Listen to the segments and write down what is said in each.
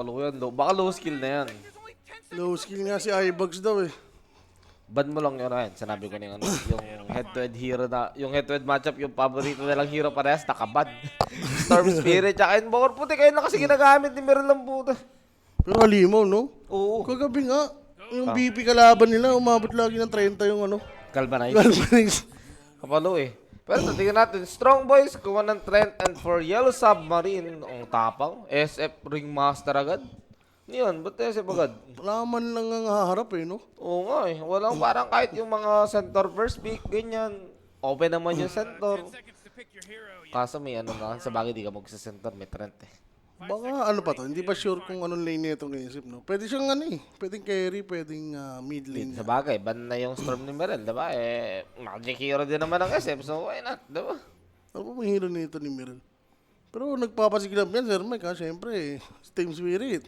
Ano ko yan, baka low skill na yan. Low skill nga si iBugs daw eh. Ban mo lang yun, Ryan. Sinabi ko na yung, yung head-to-head hero na, yung head-to-head matchup, yung paborito nilang hero parehas, nakabad. Storm Spirit, tsaka Invoker. Puti kayo na kasi ginagamit ni Meryl lang puta. Pero halimaw, no? Oo. Kagabi nga, yung BP kalaban nila, umabot lagi ng 30 yung ano. Galvanize. Galvanize. Kapalo eh. Pero tingnan natin, Strong Boys, kuha ng Trent, and for Yellow Submarine, ang tapang, SF Ringmaster agad. Yun, ba't SF agad? Wala man lang ang haharap eh, no? Oo nga eh. Walang parang kahit yung mga center first pick, ganyan. Open naman yung center. Kaso may ano na, sa bagay di ka magsa-center, may Trent eh. Baka ano pa to, hindi pa sure kung anong lane nito ngayon, no? Pwede siyang ano eh, pwedeng carry, pwedeng mid lane. Sa bagay, ban na yung Storm ni Merel, diba? Eh, Magic Hero din naman ang SF, so why not, diba? Ano pa mahiro nito ni Meryl? Pero nagpapasiglab yan, Sir Mike, ha? Siyempre, Team Spirit.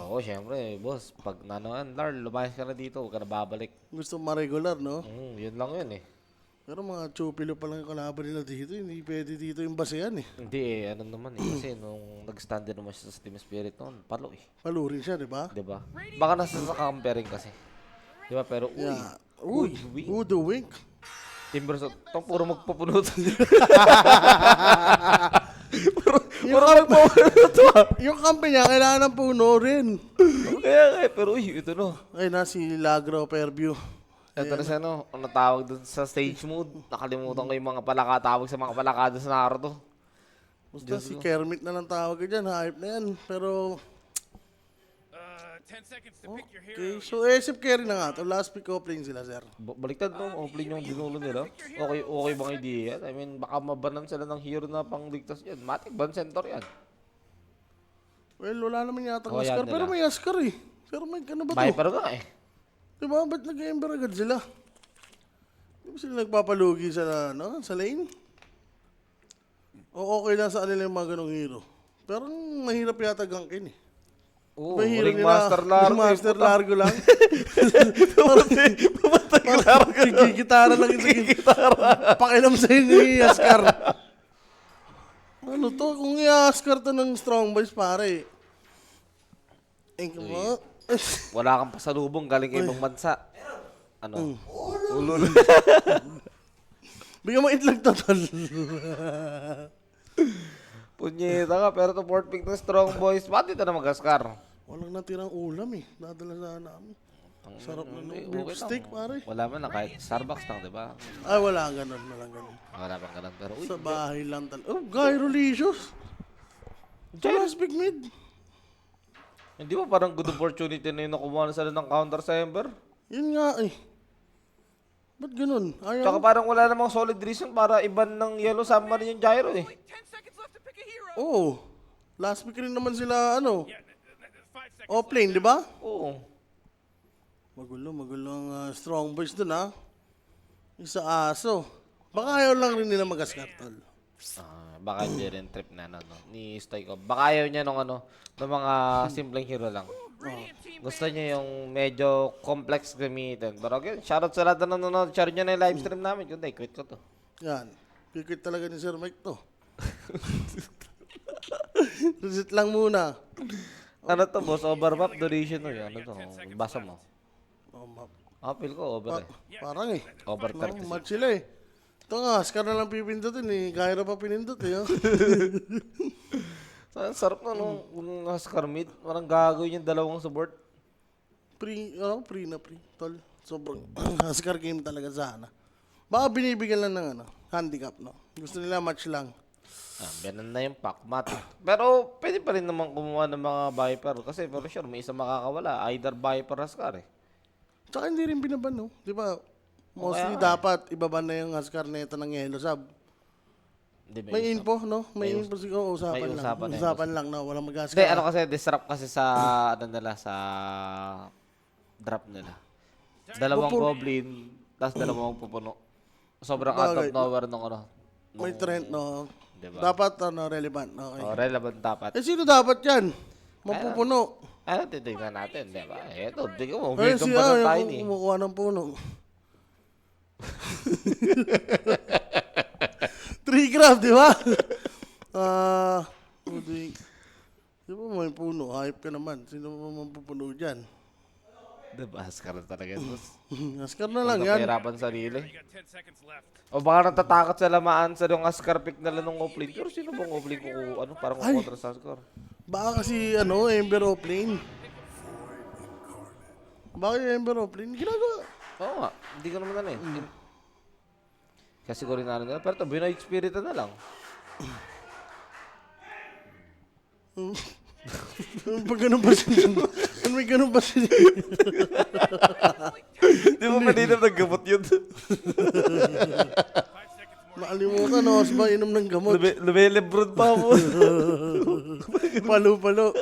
Oo, syempre, boss. Pag nanoan, Lar, lumayas ka na dito, huwag ka na babalik. Gusto ma-regular, no? Yun lang yun eh. Pero mga chupilo pa lang yung kalaban nila dito, hindi pwede dito yung basehan eh. Hindi eh, ano naman eh. Kasi nung nag-stand din naman siya sa Team Spirit noon, palo eh. Palurin siya, di ba? Diba? Baka nasa sa comparing kasi. Diba? Pero, uy. Yeah. Uy, wink. who the wink? Timbers, itong puro magpupunot. Yung, yung kampi niya, kailangan ng puno rin. Kaya nga eh, pero uy, ito no. Ay na, si Lagro Fairview. Ito na siya no, ano tawag dun sa stage mode. Nakalimutan ko yung mga palakatawag sa mga palakada sa Naruto. Basta si Kermit na lang tawag ka dyan, hype na yan. Pero, 10 seconds to pick your okay. hero. So, SF carry na nga to. Last pick opening sila, sir. Baliktad no, offlane yung binulo nila. Okay bang idea yan? I mean, baka mabanan sila ng hero na pangligtas yan. Matic ban center yan. Well, wala naman yata Oh, Askar. yan Pero nila. may Askar eh. Pero may ano ba to? Viper nga eh. Diba? Ba't nag-ember agad sila? Di ba sila nagpapalugi sa, ano, sa lane? O okay lang sa kanila yung mga ganong hero. Pero mahirap yata gangkin eh. Oo, Diba hero Ring nila? Master Largo. Master Largo lang. Pumatay ka Largo. Gigitara lang yung pakilam sa inyo ni Askar. Ano to? Kung i-Askar to ng Strong Boys, pare. Mo. Wala kang pasalubong galing ibang bansa. Ano? Ulo. Bigyan mo itlog to, tol. Punyeta ka, pero to fourth pick ng Strong Boys. Bakit dito na mag-Askar? Walang natirang ulam eh. Dadala sana namin. Sarap na no. Okay Beef lang. steak, pare. Wala man na kahit Starbucks lang, di ba? Ay, wala ganun. Walang ganun. Wala pang ganun. Pero uy, Sa bahay lang tal. Oh, Gyrolicious. Last big mid. hindi ba parang good opportunity na yung nakuha na sila ng counter sa Ember? Yun nga eh. Ba't ganun? Tsaka Ayaw. parang wala namang solid reason para iban ng Yellow Submarine yung Gyro eh. 10 seconds left to pick a hero. Oo. Last week rin naman sila, ano, 5 seconds. offlane, di ba? Oo. Magulo ang Strong Boys dun, ha? Isa aso. Baka ayaw lang rin nila mag-Askar, tol. Baka hindi rin trip na ano, ni Stoico. Baka ayaw niya nung ano, ng mga simpleng hero lang. Gusto niya yung medyo complex gamitin. Pero again, shoutout sa lahat na nanonood. Share nyo na yung live stream namin. Kundi, quit ko to. Yan. Kikit talaga ni Sir Mike to. Reset lang muna. Ano to, boss? Overmap duration mo yun. Ano to? Basa mo. Oh, Feel ko over eh. parang eh. Over No, 30. match sila eh. Ito nga, Askar na lang pipindutin eh. Gyro pa pinindot eh. Oh. Ang sarap na no, kung Askar mid. Parang gagawin yung dalawang support. Pre na pre. Tol. Sobrang Askar game talaga sana. Baka binibigyan lang ng ano, handicap, no? Gusto nila match lang. Benan na yung packmat. Pero pwede pa rin naman kumuha ng mga Viper. Kasi pero sure, may isa makakawala. Either Viper or Askar eh. Tsaka hindi rin binaban, no? Di ba? Mostly kaya dapat ibaban na yung Askar nito ng Yellow Sub. Hindi, May info, no? May info siguro. Usapan may lang. usapan na yun. Usapan lang, no? Walang mag-Askar. Hindi, ano kasi, disrupt kasi sa, ano nila, sa drop nila. Dalawang goblin, tapos dalawang pupuno. Sobrang out of Bagay. nowhere nung ano. May trend, no? Diba? Dapat, ano, relevant. Okay. Relevant dapat. Eh, sino dapat yan? Mapupuno. Ano, titignan natin, di ba? Eto, tignan mo, Eh, victim siya, pa ng yung Tiny. kumukuha ng puno. 3 craft, di ba? Di ba may puno? Hype ka naman. Sino mo mapupuno dyan? Diba, Askar na talaga. Boss. Askar na lang yan. Pahirapan sarili. You got 10 seconds left. O baka natatakot sa lamaan sa yung Askar pick na lang ng offlane. Pero sino bang offlane kung ano, parang Ay! kontra sa Askar? Baka kasi, Ember Offlane. Bakit yung Ember Offlane? Ginagawa. Oo nga, hindi ko naman ano eh. Kasi ko rin ano nila, pero ito, Binoy Spirit na lang. Pag ganun ba siya? May ganun ba siya? Di mo kanina naggamot yun. 5 seconds more. Nakalimutan, Os ba? Inom ng gamot. Lumelebrod pa mo. Palo-palo.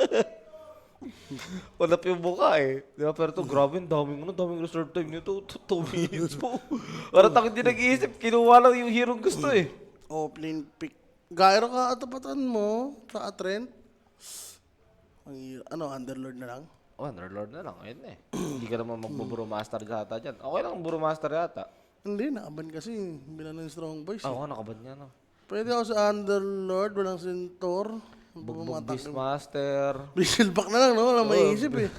Walap yung buka eh. Di ba? Pero ito, grabe, daming reserve time nito. 2 minutes po. Parang takot din nag-iisip. Kinuha lang yung hero gusto eh. Offlane pick. Gyro ka atapatan mo sa Trent. Underlord na lang. Oh, Underlord na lang. Ayun eh. Hindi ka naman magbuburo master yata dyan. Okay lang buro master yata. Hindi, nakaban kasi. Bilang ng strong boys. Oo, nakabad niya no. Pwede ako sa Underlord, walang Centaur. Bugbog Beastmaster. Beastleback na lang, no? Wala maiisip eh.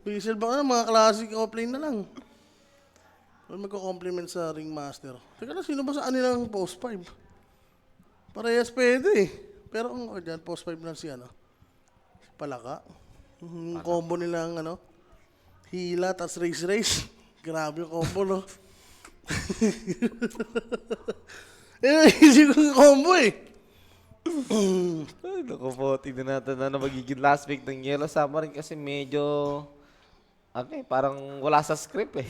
Beastleback na lang, mga classic offlane na lang. Wala magko-compliment sa Ringmaster. Teka lang, sino ba sa kanilang post 5? Parehas pwede eh. Pero ang dyan, post 5 lang si si Palaka. Yung combo nilang hila, tas race. Grabe yung combo, no? Isip ko yung combo eh. Ay, naku po. Tignan natin na magiging last pick ng Yellow Submarine kasi medyo parang wala sa script eh.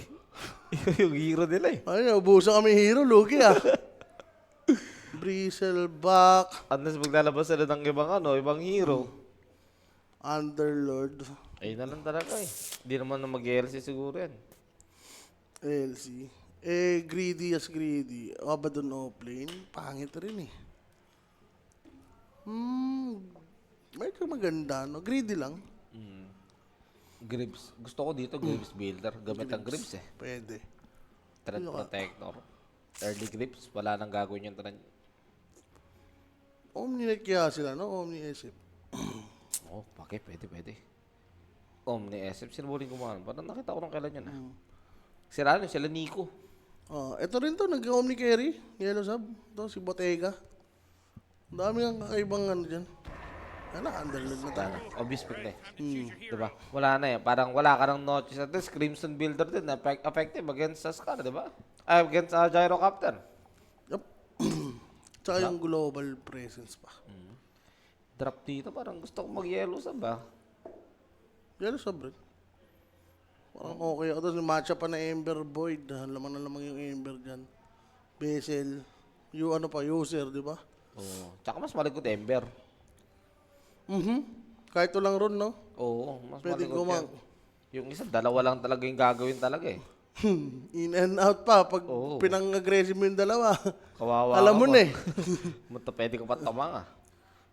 Yung hero nila eh. Ay, ubusan kami hero, Lugi ah. Bristleback, Unless maglalabas sila ng ibang hero. Underlord, Ayun na lang talaga eh. Hindi naman na mag-LC siguro yan. LC. Greedy as greedy. Abaddon Offlane, pangit rin eh. Medyo maganda, no? Greedy lang. Grips. Gusto ko dito, Grips Builder. Gamit ang Grips eh. Pwede. Threat Protector. Early Grips. Wala nang gagawin yung tren. Omninet kaya sila, no? Omni SF. Oh, pwede. Omni SF. Sinubuling ko mga parang nakita ko nung kailan yun ah. Sila Nico. Ito rin to, nag-Omni Carry. Yellow Sub. Ito, si Bottega. Ang dami ang kakaibang dyan. Underlord na tayo. Obvious pick na eh. Diba? Wala na eh. Parang wala ka ng notches at least. Crimson Builder din. Effective against Scar, diba? Against Gyrocopter. Yup. Tsaka yung global presence pa. Drop dito. Parang gusto ko mag-yellow sa ba? Yellow Sub rin. Parang okay ako doon. Matcha pa na Ember Void. Lamang na lamang yung Ember dyan. Bezel. Yung user, di ba? Oo. Tsaka mas malikot Ember. Kahit ito lang ron, no? Oo. Mas Pwede malikot gumang. yan. Yung isa, dalawa lang talaga yung gagawin talaga eh. In and out pa. Pag Oo. pinang-aggressive mo yung dalawa. Kawawa Alam ka mo pa. na eh. Munta pwede ka pa tamang ah.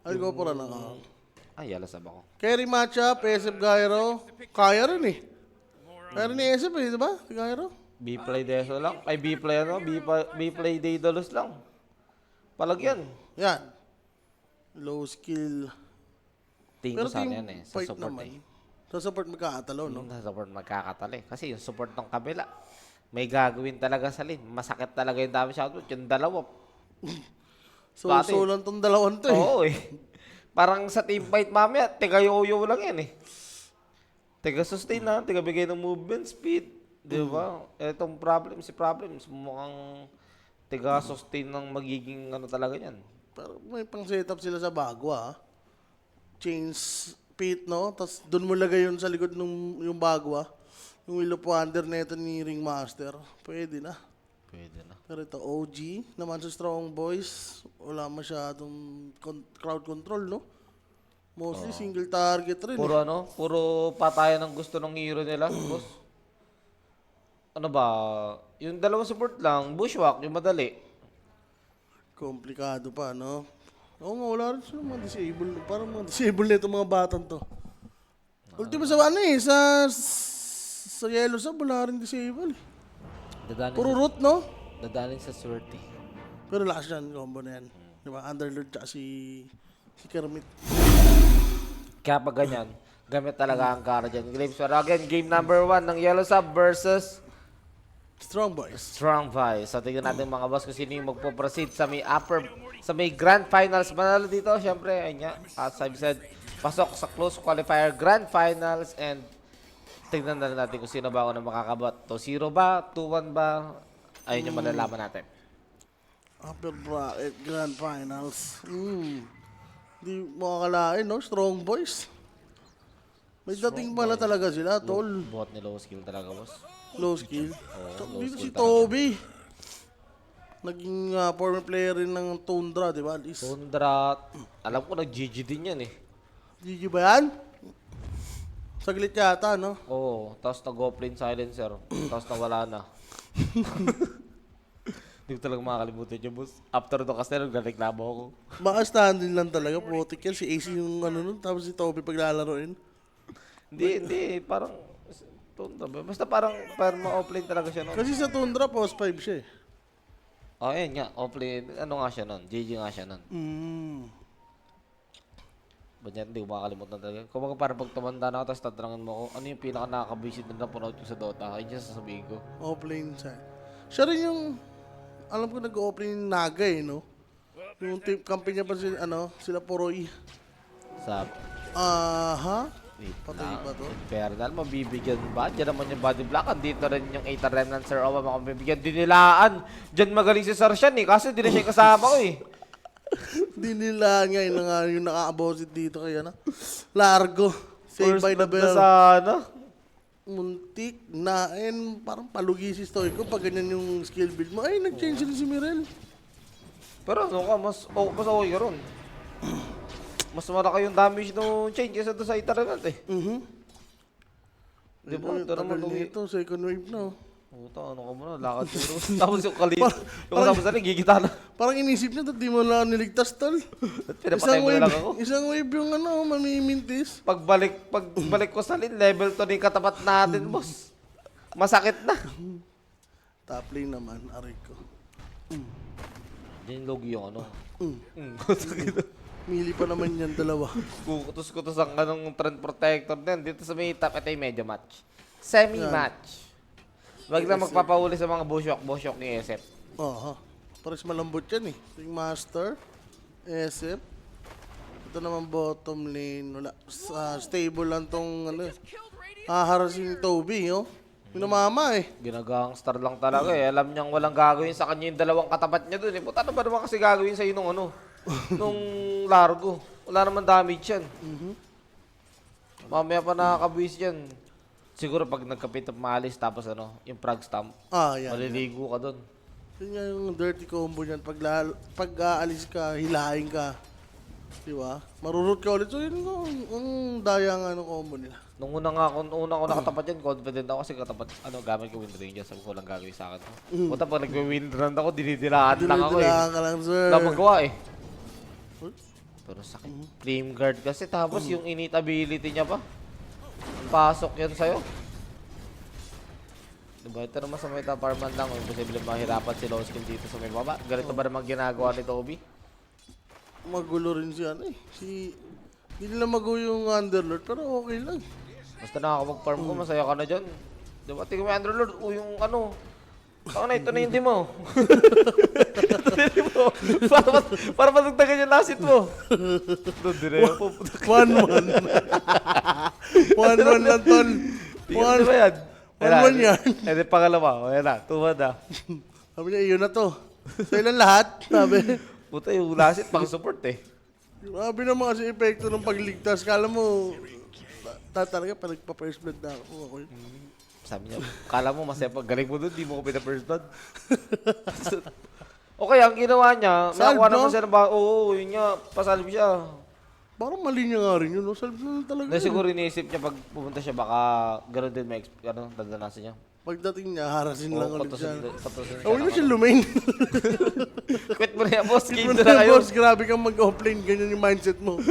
Ay, go po rin Ay, yala sab ako. Carry matchup, SF Gyro. Kaya rin eh. Kaya rin ni SF eh, di ba? Si Gyro. B-play Deso lang. Ay, B-play B-play Daedalus lang. Palagyan. Yan. Low skill. Tingin ko sana team yan eh. Sa fight support naman. eh. Sa support magkakatalo, no? Sa support magkakatali. Kasi yung support ng kabila, may gagawin talaga sa lane. Masakit talaga yung damage output. Yung dalawa. So lang tong dalawang to eh. Oo eh. Parang sa team fight mamaya, tiga yoyo lang yan eh. Tiga sustain na, tiga bigay ng movement speed. Di ba? Itong problems, mukhang tiga sustain ng magiging talaga yan. Pero may pang setup sila sa bago ah. Change pit, no? Tapos doon mo lagay yun sa likod ng yung bago ah. Yung Will of Wonder na ito ni Ringmaster. Pwede na. Pwede na. Pero ito OG naman sa Strong Boys. Wala masyadong crowd control, no? Mostly single target rin. Puro puro patayan ang gusto ng hero nila, boss. Ano ba? Yung dalawang support lang, bushwhack, yung madali. Komplikado pa, no? Oo nga, wala rin sila mga disable. Parang mga disable na itong mga batang to. Ultimo sa sa Yellow Sub, wala rin disable. Puro root, no? Dadalhin sa swerte. Pero lakas yan, combo na yan. Diba? Underlord tsaka si Kermit. Kaya pag ganyan, gamit talaga ang Guardian Glaives. Pero again, game number 1 ng Yellow Sub versus Strong boys. Strong Vice. So tingnan natin mga boss kung sino yung magpo-proceed sa may Grand Finals. Manalo dito, syempre, ayun nga, as I've said, pasok sa close qualifier Grand Finals and tingnan na natin kung sino ba ako na makakabot. 2-0 ba? 2-1 ba? Ayun yung malalaman natin. Upper bracket Grand Finals. Di makakalain, no? Strong boys. May dating pala talaga sila, tol. Bot ni low skill talaga, boss. Low skill. low Dito si skill Toby. Naging former player rin ng Tundra, di ba? Tundra, alam ko nag-GG din yan eh. GG ba yan? Saglit yata, no? Oo, tapos nag-offlane silencer, tapos nawala na. Hindi ko talaga makakalimutan yung boss. After the kasi nagreklamo ako. Baka standing lang talaga, putik yan. Si AC yung ano nun, tapos si Toby paglalaroin. Hindi, parang Tundra ba? Basta parang ma-offlane talaga siya noon. Kasi sa Tundra, post 5 siya eh. Oh, ayun nga, offlane. Ano nga siya noon? GG nga siya noon. Ba't yan, hindi ko makakalimutan talaga. Kung mga parang pag tumanda na ako, tapos tatanungin mo ako, ano yung pinaka nakaka-visit na napanood ko sa Dota? Ayun siya sasabihin ko. Offlane siya. Siya rin yung, alam ko nag-offlane yung Naga eh, no? Yung team company niya pa sila, sila Poroy. Sa wait Patay lang. ba to? Infernal, mabibigyan ba? Diyan naman yung body block. Andito rin yung 8 Remnant Sir Owa. Makabibigyan dinilaan. Diyan magaling si Sarshan eh. Kasi di na siya kasama ko eh. Di nila ngayon na nga yung naka-abosit dito kaya na. Largo. Saved by the blood na bell. sana. Muntik na parang palugi si Stoico pag ganyan yung skill build mo. Ay, nag-change rin si Mirel. Pero ano ka, mas okay ka ron. Mas malaki yung damage ng chain kaysa doon sa Eternal eh. Di ba? Ito naman nung... Ito, second wave na. Puta, ano ka muna, lakad siguro. Tapos yung kalito. Yung tapos na rin, gigita na. Parang inisip niya, di mo lang niligtas, tol. Pinapatay mo na lang ako. Isang wave yung mamimintis. Pagbalik ko sa lane, level 2 din katapat natin, boss. Masakit na. Top lane naman, aray ko. Yan yung logi yung ano. Mili pa naman yan, dalawa. Kukutos-kutos ang anong trend protector din. Dito sa may top, ito yung medyo match. Semi-match. Wag na magpapahuli sa mga busyok ni SF. Pares malambot yan eh. Ito yung master, SF. Ito naman bottom lane. Wala. Stable lang tong harasin ni Toby, oh. Pinamama eh. Ginagangstar lang talaga eh. Alam niyang walang gagawin sa kanya yung dalawang katapat niya dun eh. Puta, ano ba naman kasi gagawin sa'yo nung nung largo? Wala naman damage yan. Mamaya pa nakakabwis yan. Siguro pag nagkapit at maalis tapos yung frag stamp, Yan. maliligo ka dun. Yun nga yung dirty combo niyan. Pag aalis ka, hilahin ka. Di ba? Marurot ka ulit. So yun ang daya nga ng combo nila. Nung una ko nakatapat yan, confident ako kasi katapat, gamit ko wind ranger, sabi ko walang gagawin sa akin. Puta, pag nag-wind run ako, dinidilaan lang ako eh. Dinidilaan ka lang, sir. Wala magawa eh. Pero sakit. Flame guard kasi, tapos yung innate ability niya pa. Pasok yan sa'yo. Diba, ito naman sa may taparman lang, imposible mahirapan si Lowskin dito sa may baba. Ganito ba naman ginagawa ni Toby? Magulo rin siya, Hindi nila magulo yung Underlord, pero okay lang. Basta nakakapag-farm ko, masaya ka na dyan. Diba, tingin mo yung Underlord, o yung Saka na, ito na yung demo. Ito na yung demo. Para matagtagan yung lasit mo. Doon, di na yun. 1-1. 1-1 lang, tol. Tingnan ba yan? 1-1 yan. Eh, di pangalawa. Ayan na, 2-1 na. Sabi niya, iyon na to. Sa ilan lahat, sabi. Puta, yung lasit, pang-support eh. Grabe naman kasi epekto ng pagligtas. Kala mo, talaga pa nagpa-first blood na ako. Sabi niya, kala mo masaya pag galing mo doon, di mo ko pina-first blood. Okay, ang ginawa niya, Salve, nakuha no? naman siya ng Oo, yun nga, pasalve siya. Parang mali niya nga rin yun, no? Salve na talaga. Dahil siguro iniisip niya pag pumunta siya, baka gano'n din may dadanasin niya. Pagdating niya, harasin lang ulit siya. Patusin Huwag na siya lumain. Quit mo na yan, boss. Quit Game mo na na, kayo. boss. Grabe kang mag-offlane. Ganyan yung mindset mo.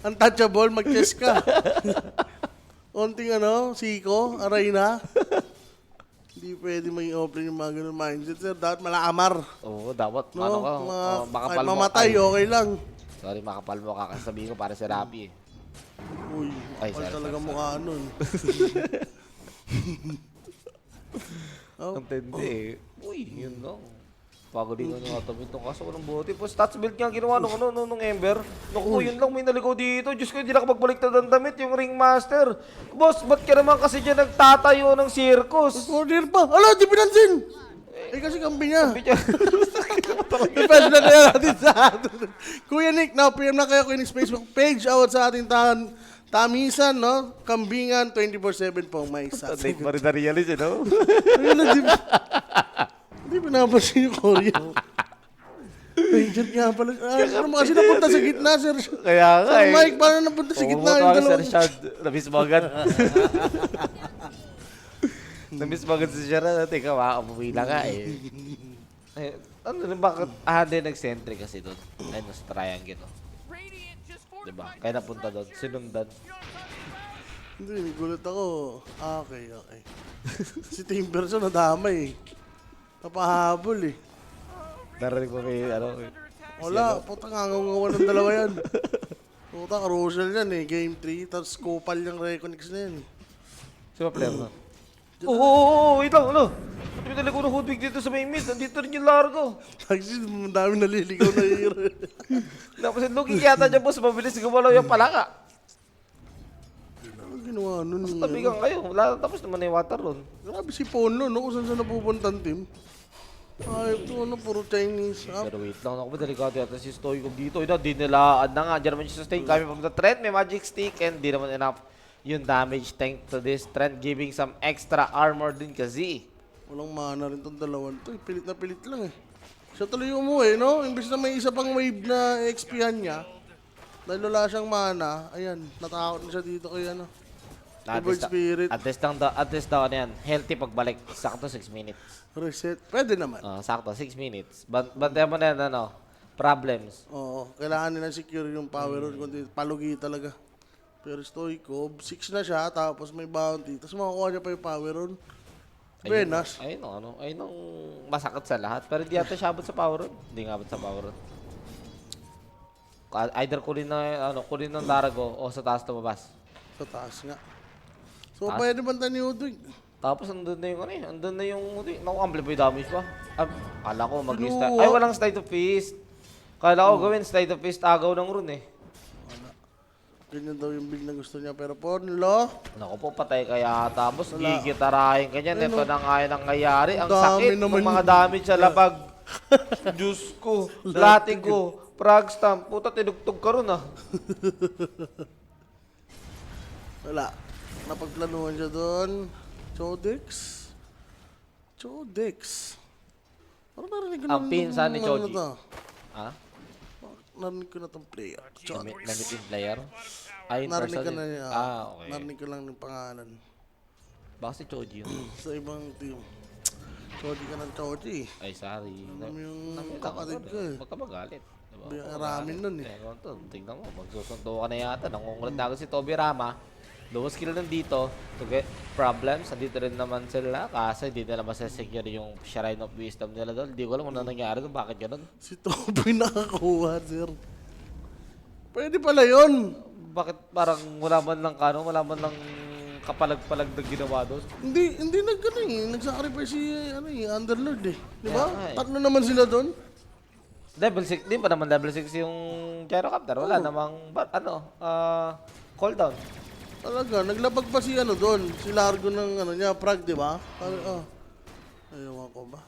Untouchable, mag-chess ka. Onting siko, aray na. Hindi pwede maging offlane yung mga ganun mindset, sir. Dapat malaamar. Oo, dapat. No? Ano ka? Kahit makapal mo. mamatay, okay lang. Sorry, makapal mo. Kakasabihin ko para sa Rappi eh. Uy, Ay, kapal sorry, talaga sorry, mukha nun. Oh, Ang tindi eh. Uy, yun lang. Pagalingan nga tamit nung kaso walang bote. Po, stats build nga ang ginawa nung Ember. Naku, yun lang may naligaw dito. Diyos ko, hindi na kapagbaliktad ang damit, yung Ringmaster. Boss, ba't ka naman kasi dyan nagtatayo ng circus? corner pa. Ala, di pinansin! Eh kasi kampi niya. Bitya. Depende na kaya natin sa atin. Kuya Nick, now PM na kayo ko yung Facebook page out sa ating tamisan, no? Kambingan 24/7 po may sa. Date pa rin na-realize, eh, no? Ayun na, hindi pinapansin yung Korea. Agent nga pala. Ano mo kasi napunta sa gitna, sir? Kaya nga Sir eh. Mike, paano napunta sa gitna yung Sir dalawang? Shad, namiss mo agad. Namiss mo agad si Shara. Teka, makakapumila nga eh. Eh, ano na, bakit? Hindi nag-sentry kasi doon. Ayun, sa triangle, no? Radiant just Diba? fortified. Kaya napunta doon. Sinundan. Hindi, gulat ako. Okay. Si Timberson nadamay eh. Papahabol eh. Narinig mo may, ano, Wala, puta ngangaw ng dalawa yan. Puta, Rosal yan eh, game 3, tapos Kopal yung Reconnects na yan eh. sino player na? Oo, wait lang, ano? Ba't may talaga ng hoodwig dito sa may mid? Nandito rin yung Largo. Kasi dami naliligaw na hero. Tapos yung looking yata dyan, boss, mabilis gumalaw yung palaka. Ano ginawa nun? Tabigan kayo. Wala, tapos naman na yung water ron. Grabe si Pono, no? Kung saan saan napupuntang team. Ay, ito ano, puro Chinese. Ah, Pero wait lang, ako ba delikado yata si Stoikov dito. Ina, di nilaan na nga. Diyan naman yung sustain kami from the trend. May magic stick and di naman enough yung damage thanks to this trend giving some extra armor din kasi. walang mana rin tong dalawan to. Pilit na pilit lang eh. Siya tuloy umuwi, no? Imbis na may isa pang wave na XP-han niya. Dahil wala siyang mana, ayan, natakot na siya dito kay ano. Bird Spirit. At least daw, ano yan, healthy pagbalik. Sakto 6 minutes. Reset. Pwede naman. Sakto 6 minutes. Bantayan mo na yan, ano, problems. Oo, kailangan nila secure yung power run, kundi palugi talaga. Pero Stoikov, 6 na siya, tapos may bounty, tapos makukuha niya pa yung power run. Benas. Ayun ang masakit sa lahat. Pero hindi yata siya abot sa power run. Hindi nga abot sa power run. Either kunin ng Largo o sa taas tumabas. Sa taas nga. So, Taas? pwede banta ni Udwig. Tapos andun na yung andun na yung, naku, amplify damage pa. Kala ko mag-start. Kinuha. Ay, walang slide of fist. Kala ko gawin slide of fist, agaw ng rune eh. Ganyan daw yung build na gusto niya. Pero Pornlo, Naku po, patay kaya tapos gigitarahin ka niyan. Ito na nga yung nangyayari. Ang Dami sakit ng naman mga yun. damage sa lapag. Diyos ko, lating ko, frag stamp. Puta, tinugtog ka ron ah. wala. Napagplanuhan siya doon. Chodex. Parang narinig ko Ang pinsan ni ano Choji. to. Ha? Narinig ko na itong player. Namit in player? Ay, in Narinig person ko na din. niya. Okay. Narinig ko lang ng pangalan. Baka si Choji yun. Sa ibang team. Choji ka ng Choji. Ay, sorry. Alam yung kapatid ko eh. Huwag ka magalit. Diba? Ramin nun eh. Tingnan mo, magsusundo ka na yata. Nangungulat na ako si Toby Rama. Lowest skill nandito to get problems. Andito rin naman sila. Kasi hindi nila masasecure yung Shrine of Wisdom nila doon. Hindi ko alam kung ano nangyari doon. Bakit ganun? Si Toby nakakuha, sir. Pwede pala yun. Bakit parang wala man lang wala man lang kapalag-palag na ginawa doon? Hindi nagkano eh. Nag-sacrifice si Underlord eh. Di ba? Yeah, eh. Tatlo naman sila doon. Level 6, di pa naman level 6 yung Gyrocopter. Wala namang, cooldown. Talaga, naglabag pa si doon. Si Largo ng niya, Prague, di ba? Sabi, ayaw ko ba?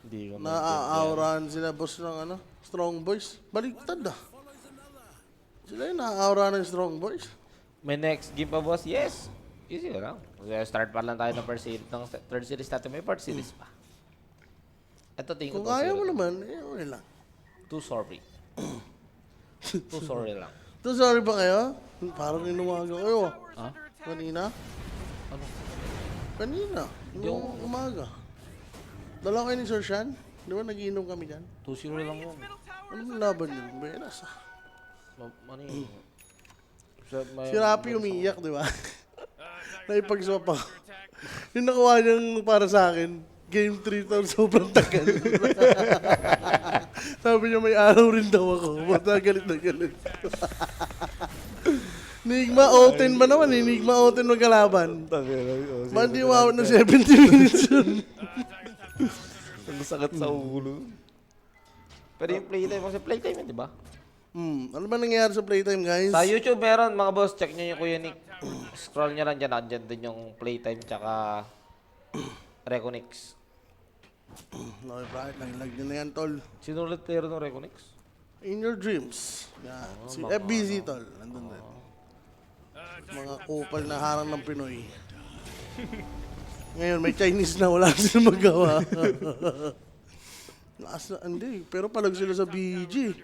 Hindi ko Naaaurahan sila boss ng Strong Boys. Baliktad ah. Sila yung naaaurahan ng Strong Boys. May next game pa, boss? Yes. Easy lang. Start pa lang tayo ng first series. Ng third series natin, may fourth series pa. Ito tingin ko Kung kaya mo naman, okay lang. Too sorry. Too sorry lang. So, sorry ba kayo? Parang inumaga kayo. Ha? Kanina? Ano? Kanina. Yung umaga. Dala kayo ni Sir Shan? Di ba nagiinom kami dyan? 2-0 lang yun. Anong laban yun? Benas ah. Ano yun? Si Rapi umiiyak, di ba? Naipag-swap ako. Yung nakuha niyang para sa akin, Game 3 taon sobrang tagal. Sabi niya may araw rin daw ako. Basta galit na galit. Enigma O10 ba naman? Enigma O10 magkalaban. Man, di umawat ng 70 minutes yun. Ang sakit sa ulo. Pero yung playtime, kasi playtime yun, di ba? Ano ba nangyayari sa playtime, guys? Sa YouTube meron, mga boss, check nyo yung Kuya Nick. Scroll nyo lang dyan, andyan din yung playtime tsaka Reconix. Okay, bakit? Nag-lag nyo na yan, tol. Sino ulit player ng Reconix? In your dreams. Yan. Si FBZ, tol. Nandun din. Mga kupal na harang ng Pinoy. Ngayon, may Chinese na wala silang magawa. Hindi, pero palag sila sa BG.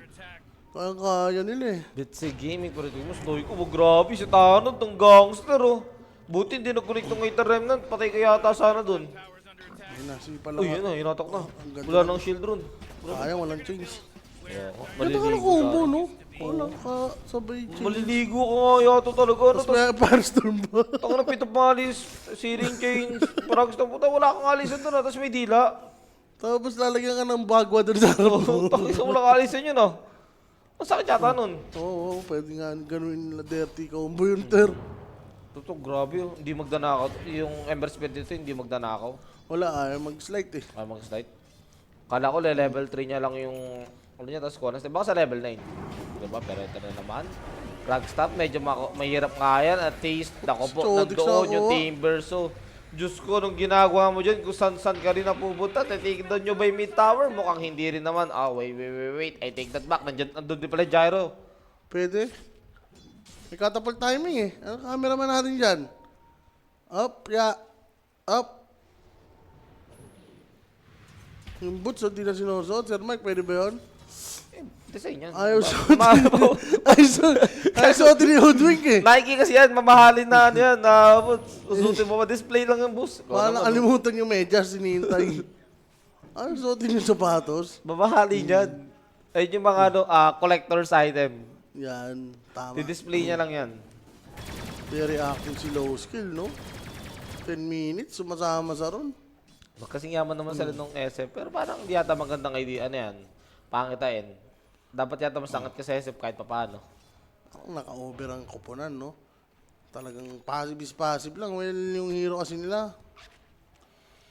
Kaya nila eh. Bitsy Gaming, pero ito mo, story ko, grabe, si Tanod, ang gangster, oh. Buti hindi nag-connect ng Gator Remnant, patay ka yata sana dun. Ayun na, si pala. Uy, yun na, hinatak na. Ang ganda Wala na. nang shield run. Sayang, walang change. Ganda ka na Maliligo combo, ka. no? Walang ka sabay change. Maliligo ka nga yata talaga. Tapos may firestorm ba? Taka na pitong pangalis, searing change. Parang gusto puta, wala kang alisan doon, tapos may dila. Tapos lalagyan ka ng bagwa doon sa harap mo. Taka isa wala kang alisan yun, ah. Ang sakit yata nun. Oo, pwede nga gano'n nila dirty combo yun, ter. Totoo, grabe, oh. Hindi magdanakaw. Yung Ember Spirit dito, hindi magdanakaw. Wala, ayaw mag-slide eh. Ay, mag-slide. Kala ko level 3 niya lang yung ano niya, tapos Conas. Baka sa level 9. Diba? Pero ito na naman. Drag stop, medyo mahirap nga yan. At least, ako po, Stodix nandoon ako. yung Timber. So, Diyos ko, nung ginagawa mo dyan, kung saan-saan ka rin napupunta, titigil doon nyo ba yung mid tower? Mukhang hindi rin naman. Ah, wait. I take that back. Nandun din pala Gyro. Pwede. May catapult timing eh. Ano cameraman natin dyan? Up, ya. Up. Yung boots, di na sinusuot. Sir Mike, pwede ba yun? Design yan. Ayaw suotin. Ayaw suotin ni Hoodwink eh. Nike kasi yan, mamahalin na ano yan. Usutin mo, display lang yung boost. Baka nakalimutan yung medyas, sinintay. Ayaw suotin yung sapatos. Mamahalin yan. Ayun yung mga collector's item. Yan, tama. Di-display niya lang yan. Very active si low skill, no? 10 minutes, sumasama sa ron. Kasing yaman naman sila nung SF, pero parang hindi yata magandang idea. Ano yan? Pangitain. Dapat yata masangat ka sa SF kahit papaano. Ang naka-over ang kuponan, no? Talagang passive is passive lang. Well, yung hero kasi nila,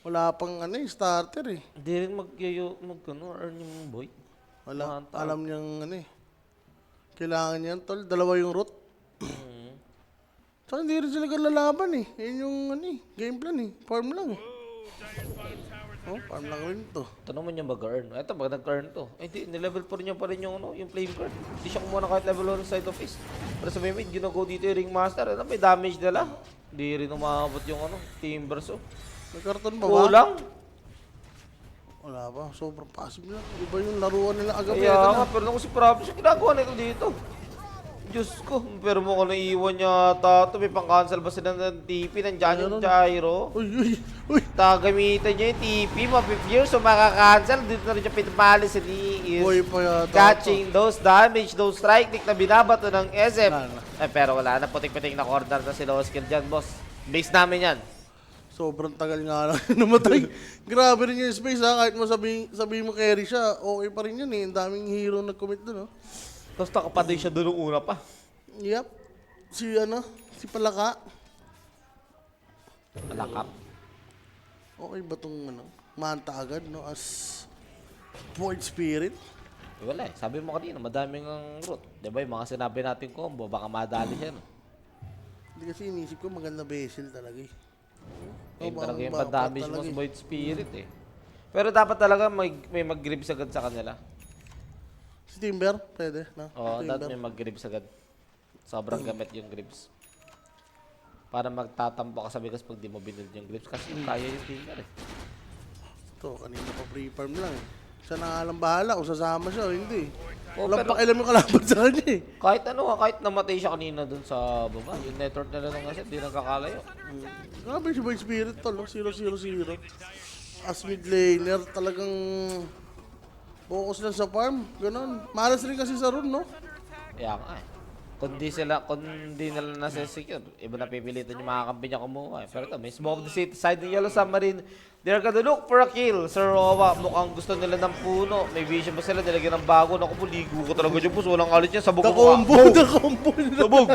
wala pang starter eh. Hindi rin earn yung boy. Wala, Manta. alam niyang kailangan niyan, tol. Dalawa yung route. Tsaka hindi rin sila lalaban eh. Yun yung game plan eh. Farm lang. Oh, farm lang rin to. Tanong mo niya mag-earn. Eto, pag nag-earn to. Eh, di, nilevel 4 niya pa rin yung, yung flame card. Hindi siya kumuha na kahit level 1 side of face. Pero sa may mid, ginago dito yung ringmaster. Ano, may damage nila. Hindi rin umabot yung timbers. Oh. May karton pa ba? Kulang. Wala pa. Sobrang passive lang. Iba yung laruan nila agabi. Kaya nga, pero nung si Province, yung ginagawa nito dito. Diyos ko, pero mo ko naiiwan niya ito. May pang-cancel ba sila ng TP? Nandiyan yung Gyro. Uy. Gamitan niya yung TP, ma-fear, so makaka-cancel. Dito na rin siya pinapali si Lee is Boy pa yata. catching those damage, those strike nick na binabato ng SF. Wala na. Pero wala na, putik-putik na corner na si low skill dyan, boss. Base namin yan. Sobrang tagal nga lang namatay. Grabe rin yung space ha. Kahit mo sabihin mo carry siya, okay pa rin yun eh. Ang daming hero nag-commit dun, oh. Tapos nakapaday siya doon nung una pa. Yep. Si Palaka. Malakap. Okay ba tong manta agad, no? As Void Spirit. Wala eh. Sabi mo kanina, madaming ang root. Diba yung mga sinabi natin combo, baka madali siya, no? Hindi kasi inisip ko maganda vessel talaga eh. Game baka talaga yung baka pa-damage mo talaga sa eh. Void Spirit eh. Pero dapat talaga may mag-gribs agad sa kanila. Si Timber, pwede, no? Oo, dapat Timber. may mag-gribs agad. Sobrang gamit yung grips. Para magtatampo ka sa bigas pag di mo binuild yung grips. Kasi kaya yung Timber eh. Ito, kanina pa pre-farm lang eh. Siya na nga lang bahala kung sasama siya o hindi. Oo, Walang pero- pakialam yung kalaban sa kanya eh. Kahit ano nga, kahit namatay siya kanina dun sa baba, yung network nila ng asset, di nagkakalayo. Grabe si Void Spirit tol, no? 0-0-0. As mid laner, talagang focus lang sa farm. Ganon. Malas rin kasi sa rune, no? Kaya nga eh. kung di nila nasa-secure, iba na pipilitan yung mga kampi niya kumuha. Pero ito, may smoke the city side ng Yellow Submarine. They're gonna look for a kill. Sir Rowa, mukhang gusto nila ng puno. May vision ba sila? Nilagyan ng bago. Naku po, ligo ko talaga dyan po. Walang alis yan. Sabog ko The-combo. Sabog.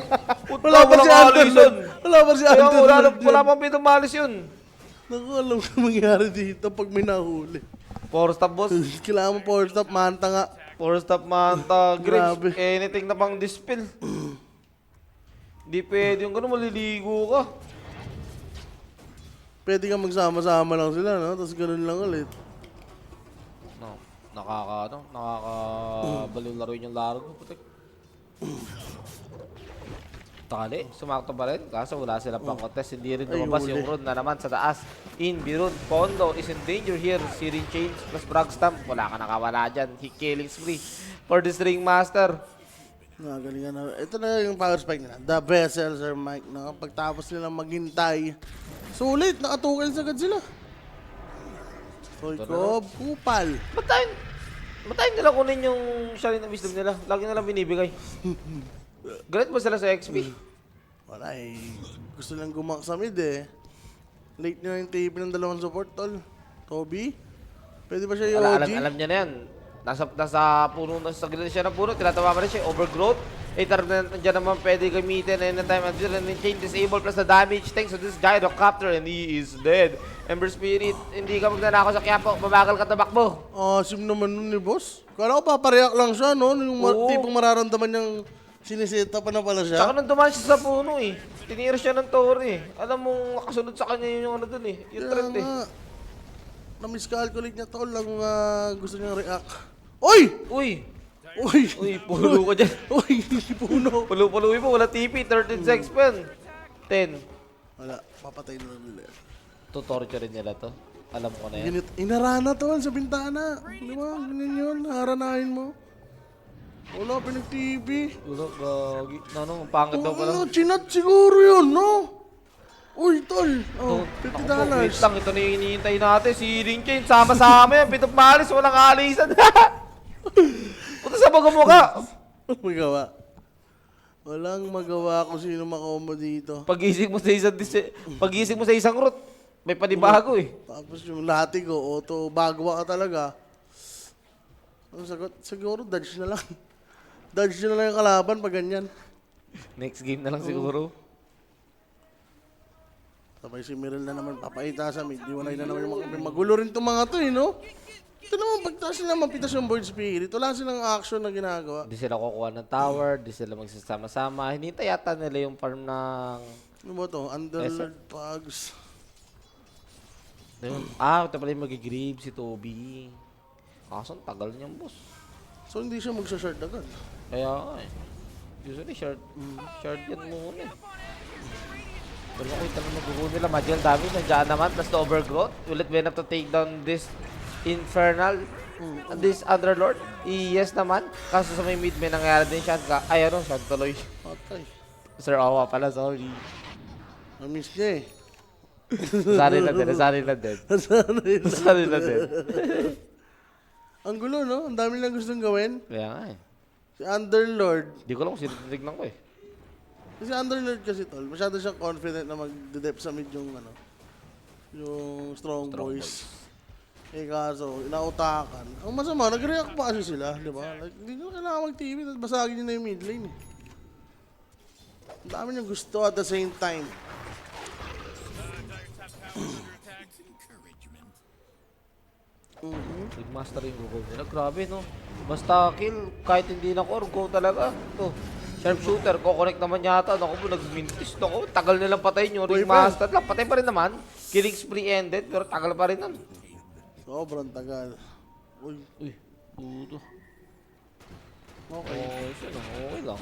Wala pa si Underlord. Wala pa si Kaya Underlord. wala pang pinamalis yun. Naku, alam ko mangyari dito pag may nahuli. 4-stop boss. Kailangan mo power stop, manta nga. 4-stop manta. Grabe. Grinch. Anything na pang dispel. Hindi pwede yung gano'n. Maliligo ka. Pwede ka magsama-sama lang sila, no? Tapos ganun lang ulit. No, nakakabaliw laro yung laro. Putik. Takali, sumakto pa rin. Kaso wala sila pang contest. Hindi rin Ay, lumabas huli. yung run na naman sa taas. In Birun, Pondo is in danger here. Sirin Chains plus Brag Stamp. Wala ka nakawala dyan. He killing spree for this ring master. Galingan na. Ito na yung power spike nila. The vessels are Mike, no? Pagtapos nilang maghintay. Sulit, nakatukan agad sila. Soykov, kupal. Ba't tayo nila kunin yung Sharin na wisdom nila? Lagi nalang binibigay. Galit ba sila sa XP? Wala eh. Gusto lang gumak sa mid eh. Late na yung TP ng dalawang support, tol. Toby? Pwede ba siya yung OG? Alam niya na yan. Nasa puno, nasa gilid siya ng puno, tinatawa pa rin siya, overgrowth. Nandiyan naman pwede gamitin anytime until and chain disable plus the damage thanks to this gyrocopter and he is dead. Ember Spirit, hindi ka magnanakaw sa Quiapo, mabagal ka tabakbo. Asim naman nun ni boss. Kala ko papareact lang siya, no? Yung Oo. tipong mararamdaman niyang sinisita pa na pala siya. Tsaka nung dumaan siya sa puno eh, tinira siya ng torre eh. Alam mong nakasunod sa kanya yung ano dun eh, yung trend eh. Na-miscalculate niya tol lang gusto niyang react. Oy! Uy! Uy! Uy, pulo ka dyan. Uy! Puno! Pulo-puloy mo, wala TP, 13 seconds pen. 10. Wala, papatay na lang nila. Tutorture nila to. Alam ko na yan. Inarana tol sa bintana. Di ba? Ganyan yun. Haranahin mo. Wala, pinag-TV. Wala, gagi. Ano, ang pangit daw pala. Chinat siguro yun, no? Uy, tol. Oh, Ako $50. po, wait lang, ito na yung hinihintay natin. Si Ring Chain, sama-sama yan. Pitong malis, walang alisan. Punta sa bago mo ka. Walang magawa. Walang magawa kung sino makombo dito. Pagising mo sa isang route, may panibago eh. Tapos yung latigo, auto, bagwa ka talaga. Ang sagot, siguro dodge na lang. Dodge na lang yung kalaban pag ganyan. Next game na lang siguro. Sabay si Mirel na naman papaita sa mid. Di walay na naman yung mga kampi. Magulo rin itong mga to eh, no? Ito naman, pagtaas nila mapitas yung board spirit, wala silang action na ginagawa. Di sila kukuha ng tower, di sila magsasama-sama. Hinintay yata nila yung farm ng... Ano ba to? Underlord Pugs. Ayun. Ito pala yung mag-grave si Toby. Kaso, ang tagal niyang boss. So hindi siya magsha-shard agad. Kaya nga eh. Usually, shard yan muna eh. Pero makita na mag-grow nila. Magical damage. Nandiyan naman. Plus the overgrowth. Will it be enough to take down this Infernal? This Underlord? Yes naman. Kaso sa may mid may nangyari din siya. Ay ano, siya tuloy. Patay. Sir Awa pala, sorry. Na-miss niya eh. Sorry na din, sorry na din. Sana yun. Sorry na din. Ang gulo, no? Ang dami lang gustong gawin. Kaya nga eh. Si Underlord. Di ko lang kung sino titignan ko eh. Kasi Underlord kasi tol, masyado siyang confident na mag-dep sa mid yung ano, yung strong boys. Eh kaso, inautakan. Ang masama, nag-react pa kasi sila, di ba? Like, hindi nyo kailangan mag-TV, tapos basagin nyo na yung mid lane eh. Ang dami nyo gusto at the same time. Master yung go nila. Grabe no. Basta kill, kahit hindi na core, go talaga. Ito. Sharpshooter, ko-connect naman yata. Naku po, nag-mintis. Naku, tagal nilang patay nyo. Ring master lang, patay pa rin naman. Killing spree ended, pero tagal pa rin nun. Sobrang tagal. Uy, Uy, puto. okay. Okay, siya lang. Okay lang.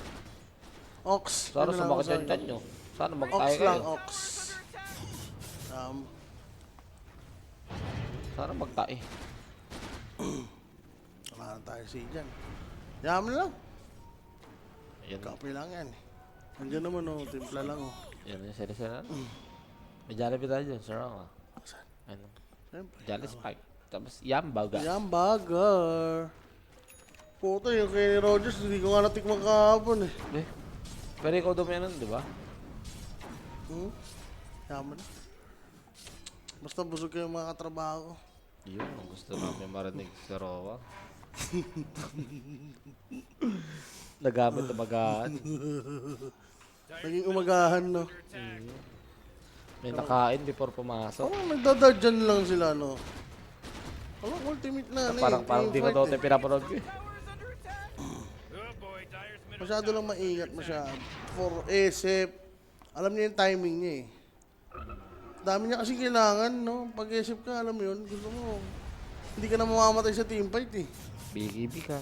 Ox. Sana Ano lang sumakit ako yung chan sa'yo? nyo. Sana Ox magtayo lang, kayo. Ox. Sana magtayo. Wala na tayo si dyan. Yaman lang. Ayan. Copy lang yan. Andiyan naman oh, timpla lang oh. Yan yung sila. May Jollibee tayo dyan, sir. Ano? Siyempre. Jolly Spike. Tapos Yambaga. Yan, burger. Puto yung kay Rogers, hindi ko nga natikman kahapon eh. Eh, Pero ikaw doon di ba? Yaman. Basta busog kayo mga katrabaho ko. Yun, ang gusto namin marinig sa Roa. Nagamit na magaan. Naging umagahan, no? May nakain before pumasok. Oo, nagdadadyan lang sila, no? Walang ultimate na, Parang di ko fight, doon pinapanood ko eh. Oh boy, Dyer's middle Masyado lang maingat masyado. For SF, alam niya yung timing niya eh. Dami niya kasi kailangan, no? Pag SF ka, alam mo yun, gusto mo. Hindi ka na mamamatay sa teamfight eh. BKB ka.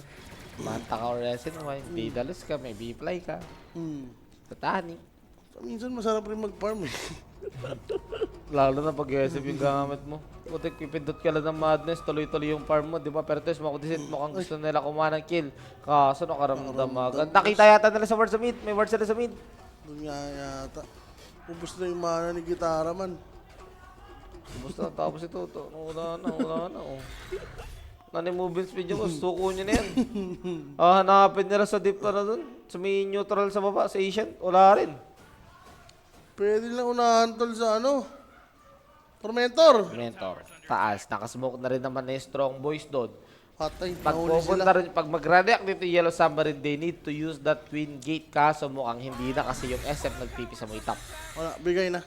Manta ka or SNY. Daedalus ka, may B-fly ka. Tatani. Minsan masarap rin mag-farm eh. Lalo na pag SF yung gamit mo. Putik, pipindot ka lang ng madness, tuloy-tuloy yung farm mo, di ba? Pero tes, mukhang gusto nila kumuha ng kill. Kaso nakaramdam agad. Nakita yata nila sa ward sa mid. May ward sila sa mid. Doon nga yata. Ubus na yung mana ni Gitara man. Basta tapos ito. Wala na. Oh. Nani-moving speed yung suko nyo na yan. Hanapin nila sa deep na dun. Sa may neutral sa baba, sa Asian. Wala rin. Pwede lang unahan tol sa ano. Tormentor. Mentor. Taas. Nakasmoke na rin naman na yung strong boys doon. Patay, Pag nahuli sila. pupunta rin, pag mag-react dito yung Yellow Submarine, they need to use that twin gate kaso mukhang hindi na kasi yung SF nagpipi sa may top. Wala, bigay na.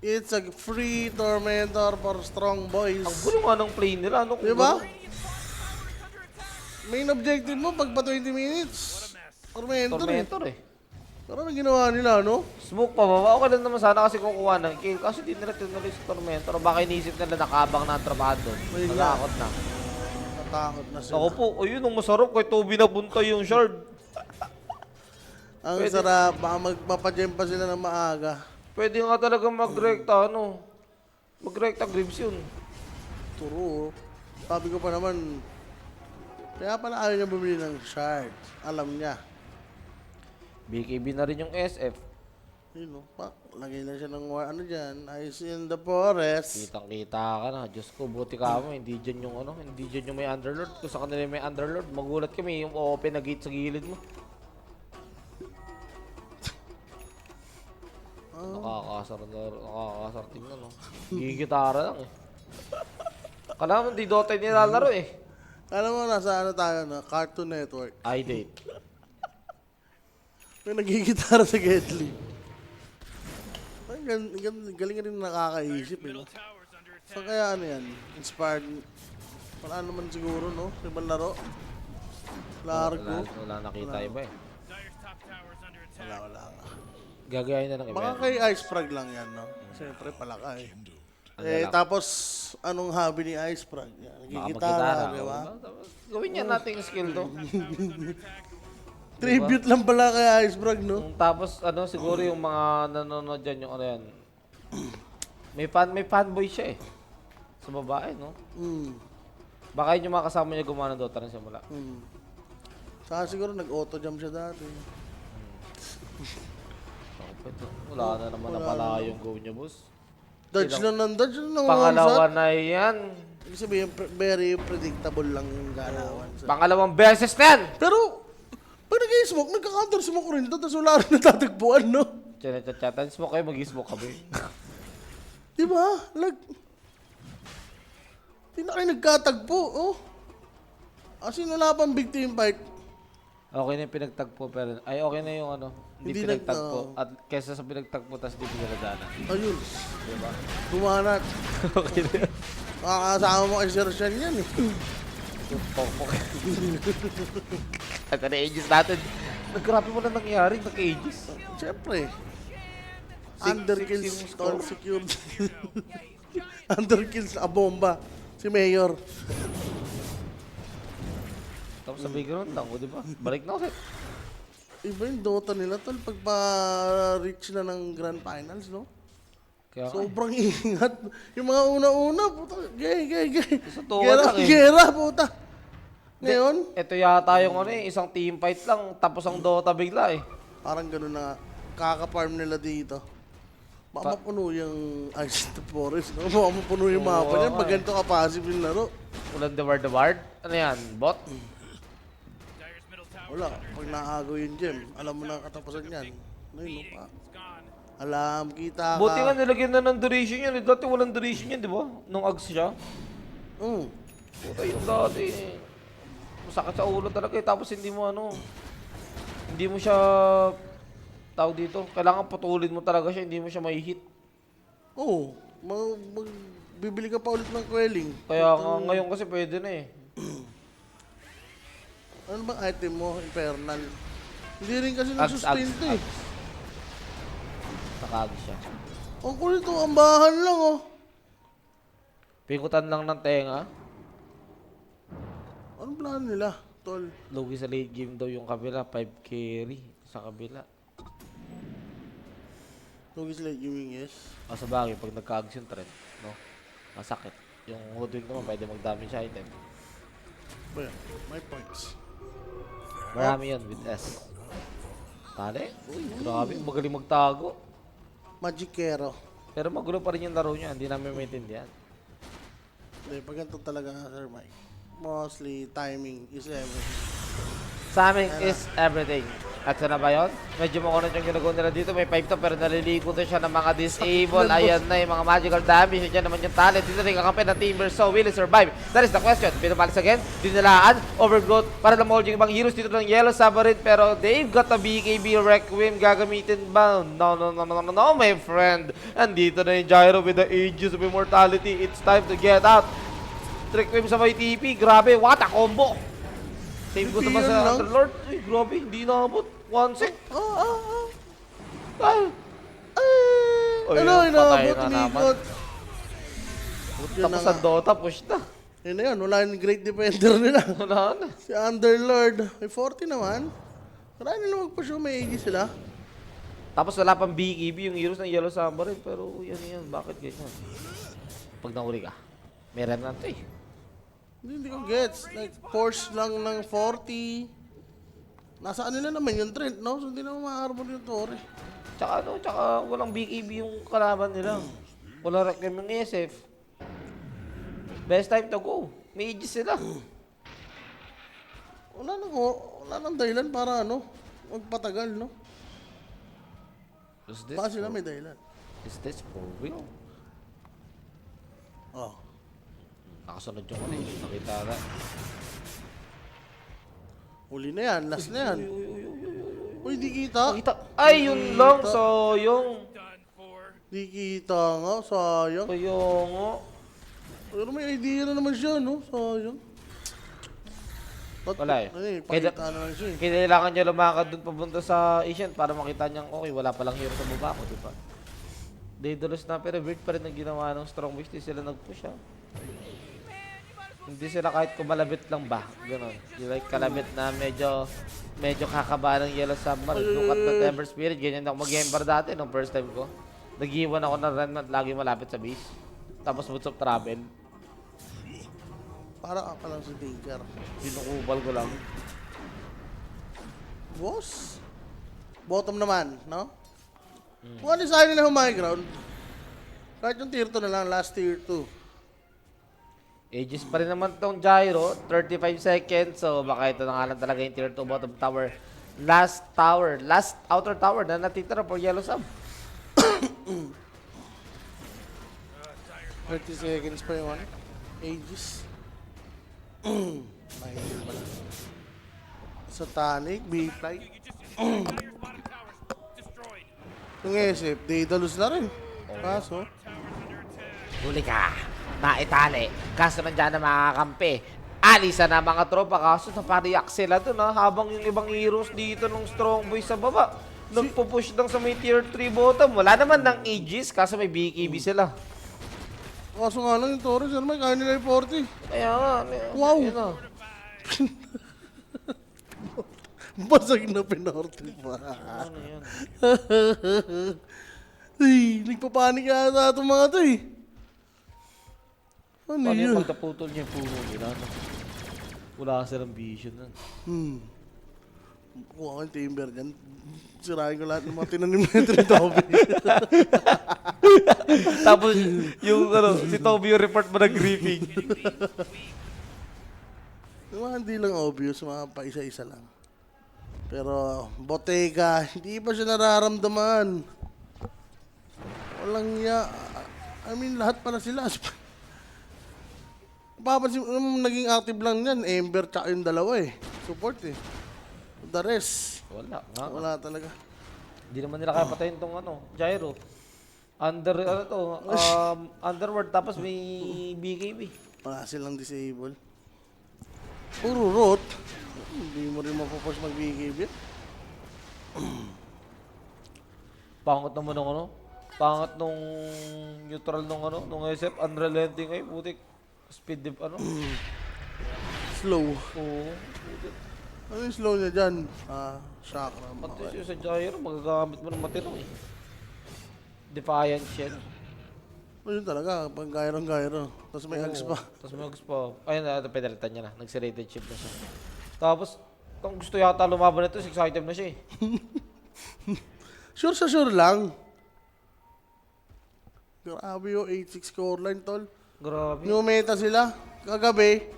It's a free Tormentor for strong boys. Ang gulo nga ng play nila, ano? Di ba? Main objective mo pag pa 20 minutes. Tormentor eh. Tormentor eh. Pero ano ginawa nila, no? Smoke pa baba. Okay lang naman sana kasi kukuha ng kill. Kasi di nila tinuloy sa Tormentor. Baka inisip nila nakabang na ang trabahan doon. May nga. Nagakot na. Natakot na sila. Ako po, ayun ang masarap kay Toby napunta yung shard. Ang Pwede. sarap. Baka magpapajem pa sila ng maaga. Pwede nga talaga mag-recta, ano? Mag-recta grips yun. Turo. Sabi ko pa naman, kaya pala ayaw niya bumili ng shard. Alam niya. BKB na rin yung SF. Yun, no? Lagay na siya ng ano dyan. Ice in the forest. Kitang-kita ka na. Diyos ko, buti ka mo. Hindi dyan yung ano, hindi dyan yung may underlord. Kung sa kanila may underlord, magulat kami yung open na gate sa gilid mo. Nakakasar tingnan, no? Gigitara lang eh. Kala mo, di Dota nilalaro eh. Alam mo, nasa ano tayo na? Cartoon Network. I-date. May nagigitara sa Gedli. Galing rin nakakaisip eh. No? tower's under attack. So kaya ano yan? Inspired. Wala naman siguro, no? Sa ibang laro. Largo. Wala nakita iba eh. Dyer's top tower's under attack. Wala. Gagayahin na ng Baka event. kay Ice Frog lang yan, no? Siyempre, palaka eh. Ano Eh, lang? tapos, anong hobby ni Ice Frog? Yan, nagigitara, di ba? Gawin niya nating skill to. Tribute lang pala kay Ice Frog, no? Tapos ano siguro yung mga nanonood dyan yung ano yan. May fanboy siya eh. Sa babae, no? Baka yun yung mga kasama niya gumawa ng Dota rin simula. Saka siguro nag-auto jump siya dati. Wala na naman na pala yung go niya, boss. Dodge lang ng dodge lang ng Pangalawa one na yan. shot. Ibig sabihin, very predictable lang yung galawan. Pangalawang beses na yan! Pero, pag nag-i-smoke, nagka-counter smoke rin to, tapos wala rin natatagpuan, no? Chat-chatan, smoke kayo, mag-smoke kami. Di ba? Di na kayo nagkatagpo, oh. As in, wala pang big team fight. Okay na yung pinagtagpo, pero... Ay, okay na yung ano, hindi Hindi pinagtagpo. At kesa sa pinagtagpo, tapos di pinaladana. Ayun, Diba? bumanat. Okay na yun. Makakasama mo kay Sir Shen yan, eh. Pokpok. At na-ages natin. Naggrabe mo na nangyari, nag-ages. Siyempre. Six Underkills, yung score. all secured. Underkills, a bomba. Si Mayor. Tapos sa background lang, o diba? Balik na ulit. Iba yung Dota nila, tol. Pagpa-reach na ng Grand Finals, no? Kaya nga, Sobrang ingat. Yung mga una-una, puta. Gay. Sa tuwa lang eh. Gera, puta. Ngayon, ito yata yung ano eh, isang team fight lang, tapos ang Dota bigla eh. parang ganun na kaka-farm nila dito. Baka mapuno yung Ice the Forest, no? Baka mapuno yung Oo, mapa niya. nga Pag eh. ganito ka-passive yung laro. Ulan the ward. Ano yan? Bot? Dyer's middle tower Wala. Pag naagaw yung gem, alam mo na ang katapusan yan. Ano yun, pa? It's gone. Alam, kita ka. Buti nga nilagyan na ng duration yun. Dati walang duration yun, di ba? Nung Ags siya. Puta yung dati. Masakit sa ulo talaga eh. Tapos hindi mo hindi mo siya, tawag dito, kailangan putulin mo talaga siya, hindi mo siya may-hit. Oo. Bibili ka pa ulit ng quelling. Kaya nga, ngayon kasi pwede na eh. Ano bang item mo? Infernal. Hindi rin kasi Ags, nagsustain Ags, to eh. Ags. Naka-Ags siya. Ang kulit to, ambahan lang oh. Pingutan lang ng tenga. Anong plano nila, tol? Lugi sa late game daw yung kabila, 5 carry sa kabila. Tugis like gaming, yes. Sa bagay, pag nagka-Ags yung trend, no? Masakit. Yung Hoodwink naman, pwede mag-damage item. Ba yan? My points. Marami yun with S. Tali? Uy, grabe. Magaling magtago. Magicero. Pero magulo pa rin yung laro niya. Hindi namin maintindihan. Hindi, pag ganito talaga, Sir Mike. Mostly, timing is everything. Sa amin is everything. At sana ba yun? Medyo makunat yung ginagawa nila dito. May 5 to pero naliligo to siya ng mga disable. Ayan na yung mga magical damage. Diyan naman yung talent. Dito rin kakampi ng Timber. So will he survive? That is the question. Pinapalis again. Dinilaan. Overgrowth. Para lamol yung ibang heroes dito ng Yellow Submarine. Pero they've got a BKB Requiem. Gagamitin ba? No, my friend. Andito na yung Gyro with the Aegis of Immortality. It's time to get out. Requiem sa may TP. Grabe. What a combo. Save ko naman Yun sa lang. Underlord. Uy, grabe. Hindi nakabot. 1 sec. Ay. Uy, Ano, patay inaabot, na naman. umikot. Yun Tapos na sa nga. Dota, push na. Yun na yun, wala yung great defender nila. Wala na. Si Underlord, may 40 naman. Marami nila mag-push, may AG sila. Tapos wala pang BKB yung heroes ng Yellow Submarine. Pero yan. Bakit ganyan? Pag nahuli ka, meron na ito eh. Hindi ko gets. Like, force lang ng 40. Nasaan nila naman yung trend, no? So, hindi naman ma-arbor yung Torre. Tsaka walang BKB yung kalaban nila. Walang Requiem yung SF. Best time to go. May Aegis sila. Wala nang dahilan para, magpatagal, no? Is this, Baka sila may dahilan. is this for real? Oh. Nakasunod yung nakita na. Huli na yan, last na yan. Uy, di kita. Nakita. Ay, yun lang. Sayang. Done for. Di kita nga, sayang. Sayang nga. Pero may idea na naman siya, no? Sayang. Wala eh. Pakita na lang siya eh. Kailangan niya lumakad dun papunta sa Asian para makita niyang okay, wala palang hero sa baba ko, di ba? Daedalus na pero weird pa rin ang ginawa ng Strong Wish. Di sila nag-push ha. Hindi sila kahit kumalabit lang ba. Ganon. Yung like kalabit na medyo kakaba ng Yellow Submarine. Look at the Ember Spirit. Ganyan ako mag-ember dati nung first time ko. Nag-iwan ako ng run at lagi malapit sa base. Tapos Boots of Travel. Para ka pa lang si Tinker. Binukubal ko lang. Boss? Bottom naman, no? Kung ano sa'yo nila yung high ground, kahit yung tier 2 na lang, last tier 2. Aegis pa rin naman tong Gyro, 35 seconds. So baka ito na nga lang talaga yung tier 2 bottom tower. Last outer tower na natitira for Yellow Sub. 30 seconds pa yung Aegis. May heal pala. Satanic, B-Fly. Entire bottom towers destroyed. Yung SF, Daedalus na rin. Kaso, Towers under attack. Huli ka, naitali. Kaso nandiyan na makakampi. Alisa na mga tropa. Kaso napariyak sila dun ha. Habang yung ibang heroes dito ng Strong Boy sa baba. Nagpo-push lang sa may tier 3 bottom. Wala naman ng Aegis. Kaso may BKB sila. kaso nga lang yung Torres, ano may kaya nila yung 40. Kaya nga. Wow. Yun na. Basag na pinorte pa. Ano yun? Ay, nagpapanik yata itong mga to eh. Ano Paano yun? yung pagkaputol niya yung puno nila? No? Wala silang vision nun. Kuha ko yung timber dyan. Sirahin ko lahat ng mga tinanim na ito ni Toby. Tapos yung si Toby yung report mo na griefing. Yung mga hindi lang obvious, mga pa isa-isa lang. Pero Bottega, hindi pa siya nararamdaman. Walang niya. I mean, lahat pala sila. Papansin, naging active lang yan, Ember tsaka yung dalawa eh. Support eh. The rest, Wala. Nga. wala talaga. Hindi naman nila kaya patayin tong ano, gyro. Underworld tapos may BKB. Wala silang disable. Puro root. Hindi mo rin mapupush mag-BKB. Pangat naman ng ano. Pangat nung neutral nung ano, nung SF, unrelenting ay putik. Speed dip ano. Slow. Oo. Putik. Ano yung slow niya dyan? Chakra. Pati siya sa gyro, magagamit mo ng matino eh. Defiant Shell. Yun talaga, pag gyro. Tapos may ags pa. Tapos may ags pa. Ayun na, pinalitan niya na. Nag-serrated chip na siya. Tapos, kung gusto yata lumaban nito, 6 item na siya eh. Sure sa sure lang. Grabe yung 8-6 scoreline, tol. Grabe. New meta sila. Kagabi,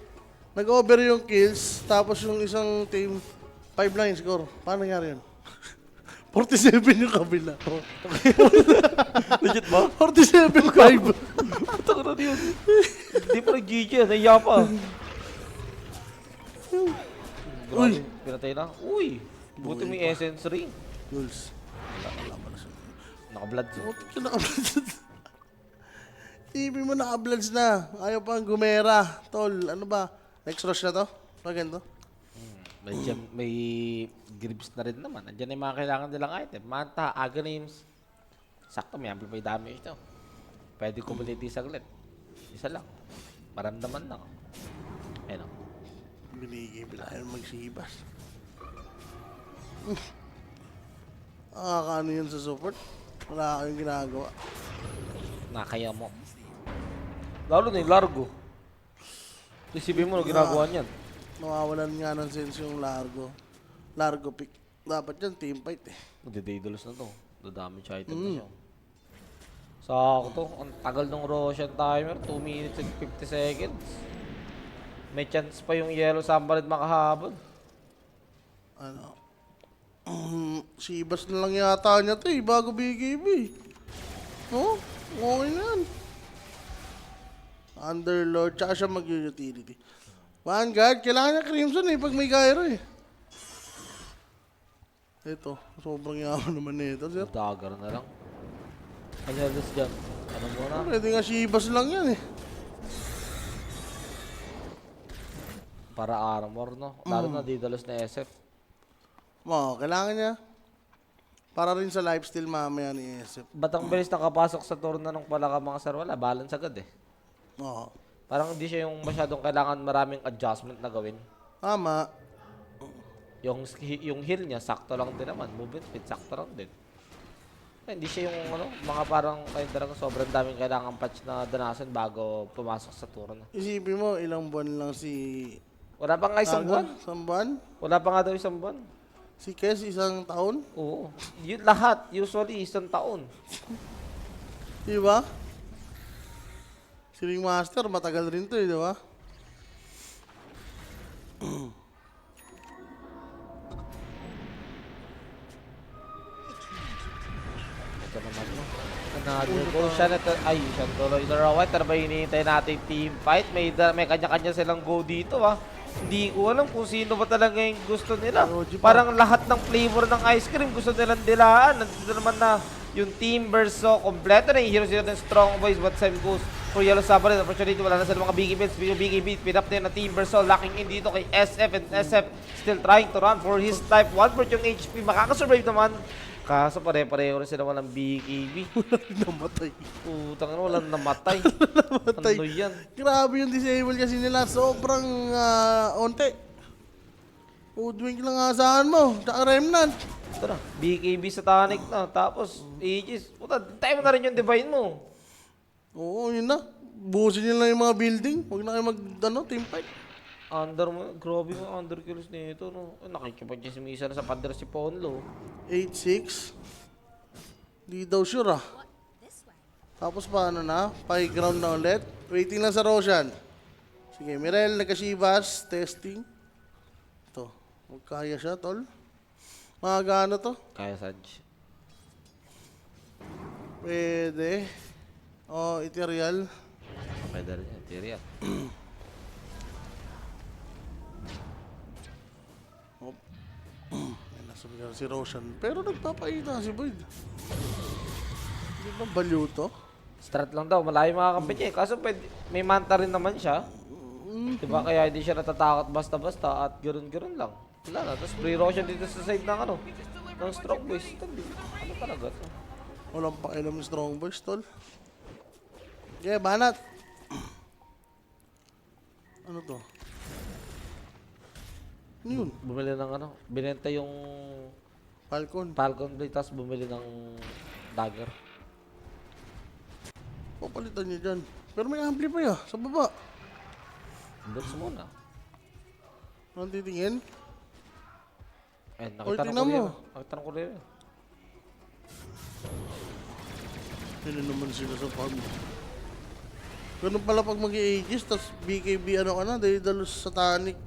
nag-over yung kills, tapos yung isang team, 5 lang yung score. Paano nangyari yun? 47 yung kabila. Legit ba? 47-5. Puta ka na yun. Hindi pa nag-GG, naiya pa. Uy! Pinatay na. Uy! Buti may essence ring. Jules. Naka-blood siya. Buti ka naka-bloods. TV mo naka-bloods na. Ayaw pang gumera. Tol, ano ba? Next rush na to? Pagyan to? May gribs na rin naman. Andiyan na yung mga kailangan nilang item. Manta, Aghanims. Sakto, may amplify damage to. Pwede community saglit. Isa lang. Maramdaman lang. Ayun o. Binigay bila ayaw magsibas. Nakakaano yun sa support? Wala kayong ginagawa. Nakaya mo. Lalo na yung Largo. Isipin mo, ginagawa niyan. Nawawalan nga ng sense yung Largo. Largo pick. Dapat yan, team fight eh. Magde-daedalus na to. The-damage item na siya. Sakto. Ang tagal ng Roshan timer. 2 minutes and 50 seconds. May chance pa yung Yellow Sambarid makahabol. Ano? Sibas na lang yata niya to eh, bago BKB. No? Okay na yan. Underlord, tsaka siya mag-utility. Vanguard, kailangan niya Crimson eh, pag may gyro eh. Ito, sobrang yaman naman nito, sir. Dagger na lang. Kanyales dyan. Ano mo na? Pwede nga Shibas lang yan eh. Para armor, no? Lalo na didalos na SF. Kailangan niya. Para rin sa lifesteal mamaya ni SF. Ba't ang bilis nakapasok sa turno ng pala ka mga sir? Wala, balance agad eh. Oo. Parang hindi siya yung masyadong kailangan maraming adjustment na gawin. Tama. Yung heal niya, sakto lang din naman. Movement speed, sakto lang din. Hindi siya yung ano, mga parang kayo talaga sobrang daming kailangan patch na danasan bago pumasok sa turno. Isipin mo, ilang buwan lang si... Wala pa nga isang buwan. Isang buwan? Wala pa nga daw isang buwan. Si Kes, isang taon? Oo. Yun lahat, usually isang taon. Di ba? Si Ring Master, matagal rin to eh, di ba? Ito naman mo. Another goal siya na ay, siya tuloy na raw. Pero ba hinihintay natin team fight? May kanya-kanya silang go dito ah. Hindi ko alam kung sino ba talaga yung gusto nila. Parang lahat ng flavor ng ice cream gusto nilang dilaan. Nandito naman na yung team verso kompleto na yung hero sila ng strong boys. But same goes for Yellow Sabbath. Unfortunately, wala na sila mga biggie builds. Biggie build, pinap na yun na team verso. Locking in dito kay SF. And SF still trying to run for his life. 1 for yung HP. Makakasurvive naman. Kaso pare-pareho rin sila walang BKB. Namatay. Putang ina, walang namatay. Namatay. Ano yan? Grabe yung disable kasi nila. Sobrang onte. Udwink lang asahan mo. Tsaka remnant. Ito na, BKB sa Tonic na. Tapos, Aegis. Puta, tayo mo na rin yung divine mo. Oo, yun na. Buhusin nyo lang yung mga building. Huwag na kayo team fight. Under mo, grabe mo underkills nito, no? Nakikipag-chismisa na sa pader si Ponlo. 8-6. Di daw sure ah. Tapos paano na? Pay ground na ulit. Waiting lang sa Roshan. Sige, Mirel, nagka-Shivas. Testing. Ito. Huwag kaya siya, tol. Magana to? Kaya Sanj. Pwede. Oh, Ethereal. Pwede rin yan. Tiri yan. May nasabihan si Roshan. Pero nagpapakita si Boyd. Hindi ba baliw to? Strat lang daw. Malayo makakapit niya eh. Kaso pwede, may manta rin naman siya. Diba? Kaya hindi siya natatakot basta-basta at ganoon-ganoon lang. Wala na. Tapos free Roshan dito sa side ng ano. Ng Strong Boys. Ano talaga to? Walang pakialam ni Strong Boys, tol. Okay, banat. Ano to? Ano yun? Bumili ng ano. Binenta yung Falcon. Falcon Blade tapos bumili ng dagger. Papalitan niya dyan. Pero may amplify sa baba. Doon muna. Anong titingin? Ay, Oy, nakita ng tingnan mo. kuryero. Nakita ng kuryero. Hindi naman sila sa farm. Ganun pala pag mag-i-aegis, tapos BKB ano ka na, dahil dalos satanic.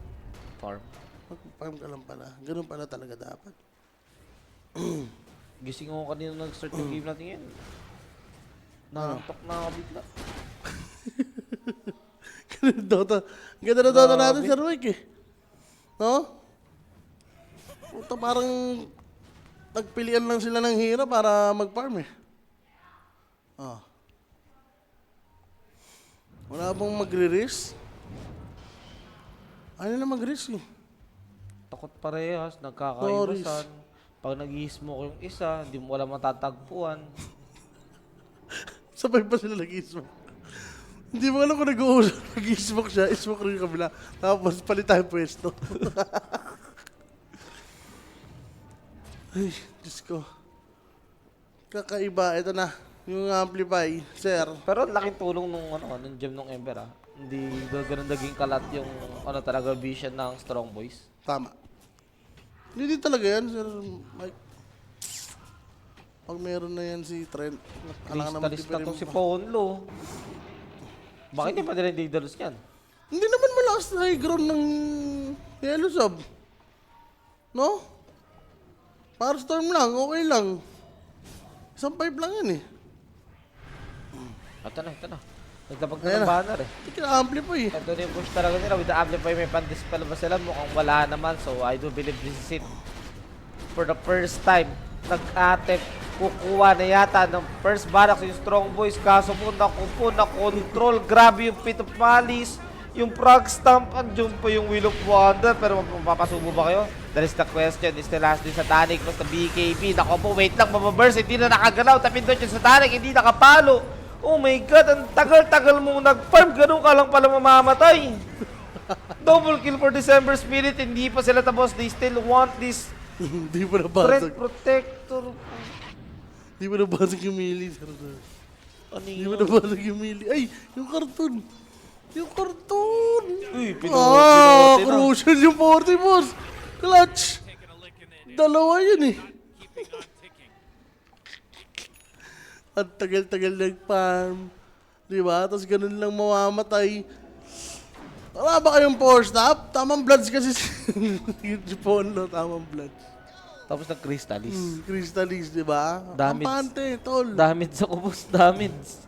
Farm. Mag-farm ka lang pala. Ganun pala talaga dapat. Gising ako kanina nag-start yung game natin yan. Nantok na ako bigla. Ganun Dota. Ganda na Dota Grabe. natin, Sir Mike eh. No? Puta, parang nagpilian lang sila ng hero para mag-farm eh. Ah. Wala bang magre-risk? Ano na mag-risk eh? Takot parehas, nagkakaibasan. Pag nag-i-smoke yung isa, hindi mo wala matatagpuan. Sabay pa sila nag-i-smoke. Hindi mo alam kung nag-uusap. Nag-i-smoke siya, i-smoke rin yung kabila. Tapos palit tayo pwesto. Ay, Diyos ko. Kakaiba, ito na. Yung amplify, sir. Pero laking tulong nung gem nung Ember ah. Hindi ganun naging kalat yung talaga vision ng Strong Boys. Tama. Hindi talaga yan, Sir Mike. Pag meron na yan si Trent, alangan naman Crystalist na tipirin to mo si pa. Ponlo. Bakit hindi pa nila Daedalus yan? Hindi naman malakas na high ground ng Yellow Sub. No? Power Storm lang, okay lang. Isang pipe lang yan eh. Ito na. Nagtapag Ayan na ng na. banner eh. Hindi kina-amplify eh. Ito na yung push talaga nila. With the amplify, may pan-dispel ba sila? Mukhang wala naman. So, I do believe this is it. For the first time, nag-attempt, kukuha na yata ng first barracks yung Strong Boys. Kaso po, na-control. Grabe yung Pit of Malice. Yung Frog Stomp. Andiyon po yung Wheel of Wonder. Pero mapapasubo ba kayo? That is the question. Is the last din Satanic plus the BKB. Nako po, wait lang. Mababurst. Hindi na nakagalaw. Tapindot yung Satanic. Hindi nakapalo. Oh my God, ang tagal-tagal mo nag-farm. Ganun ka lang pala mamamatay. Double kill for December Spirit. Hindi pa sila tapos. They still want this Hindi pa Trend nabasag. Protector. Hindi pa nabasag yung melee, Sir. Ano Hindi pa yun? nabasag yung melee. Ay, yung karton. Yung karton. Uy, Ah, crucial yung 40, boss. Clutch. Taking a lick in it. Dalawa yun eh. Keeping on ticking. At tagal-tagal nag-farm. Diba? Tapos ganun lang mamamatay. Wala ba kayong power stop? Tamang bloods kasi si Ponlo, tamang bloods. Tapos ng Crystallis. Crystallis, diba? Damage. Kampante, tol. Damage sa kubos. Damage.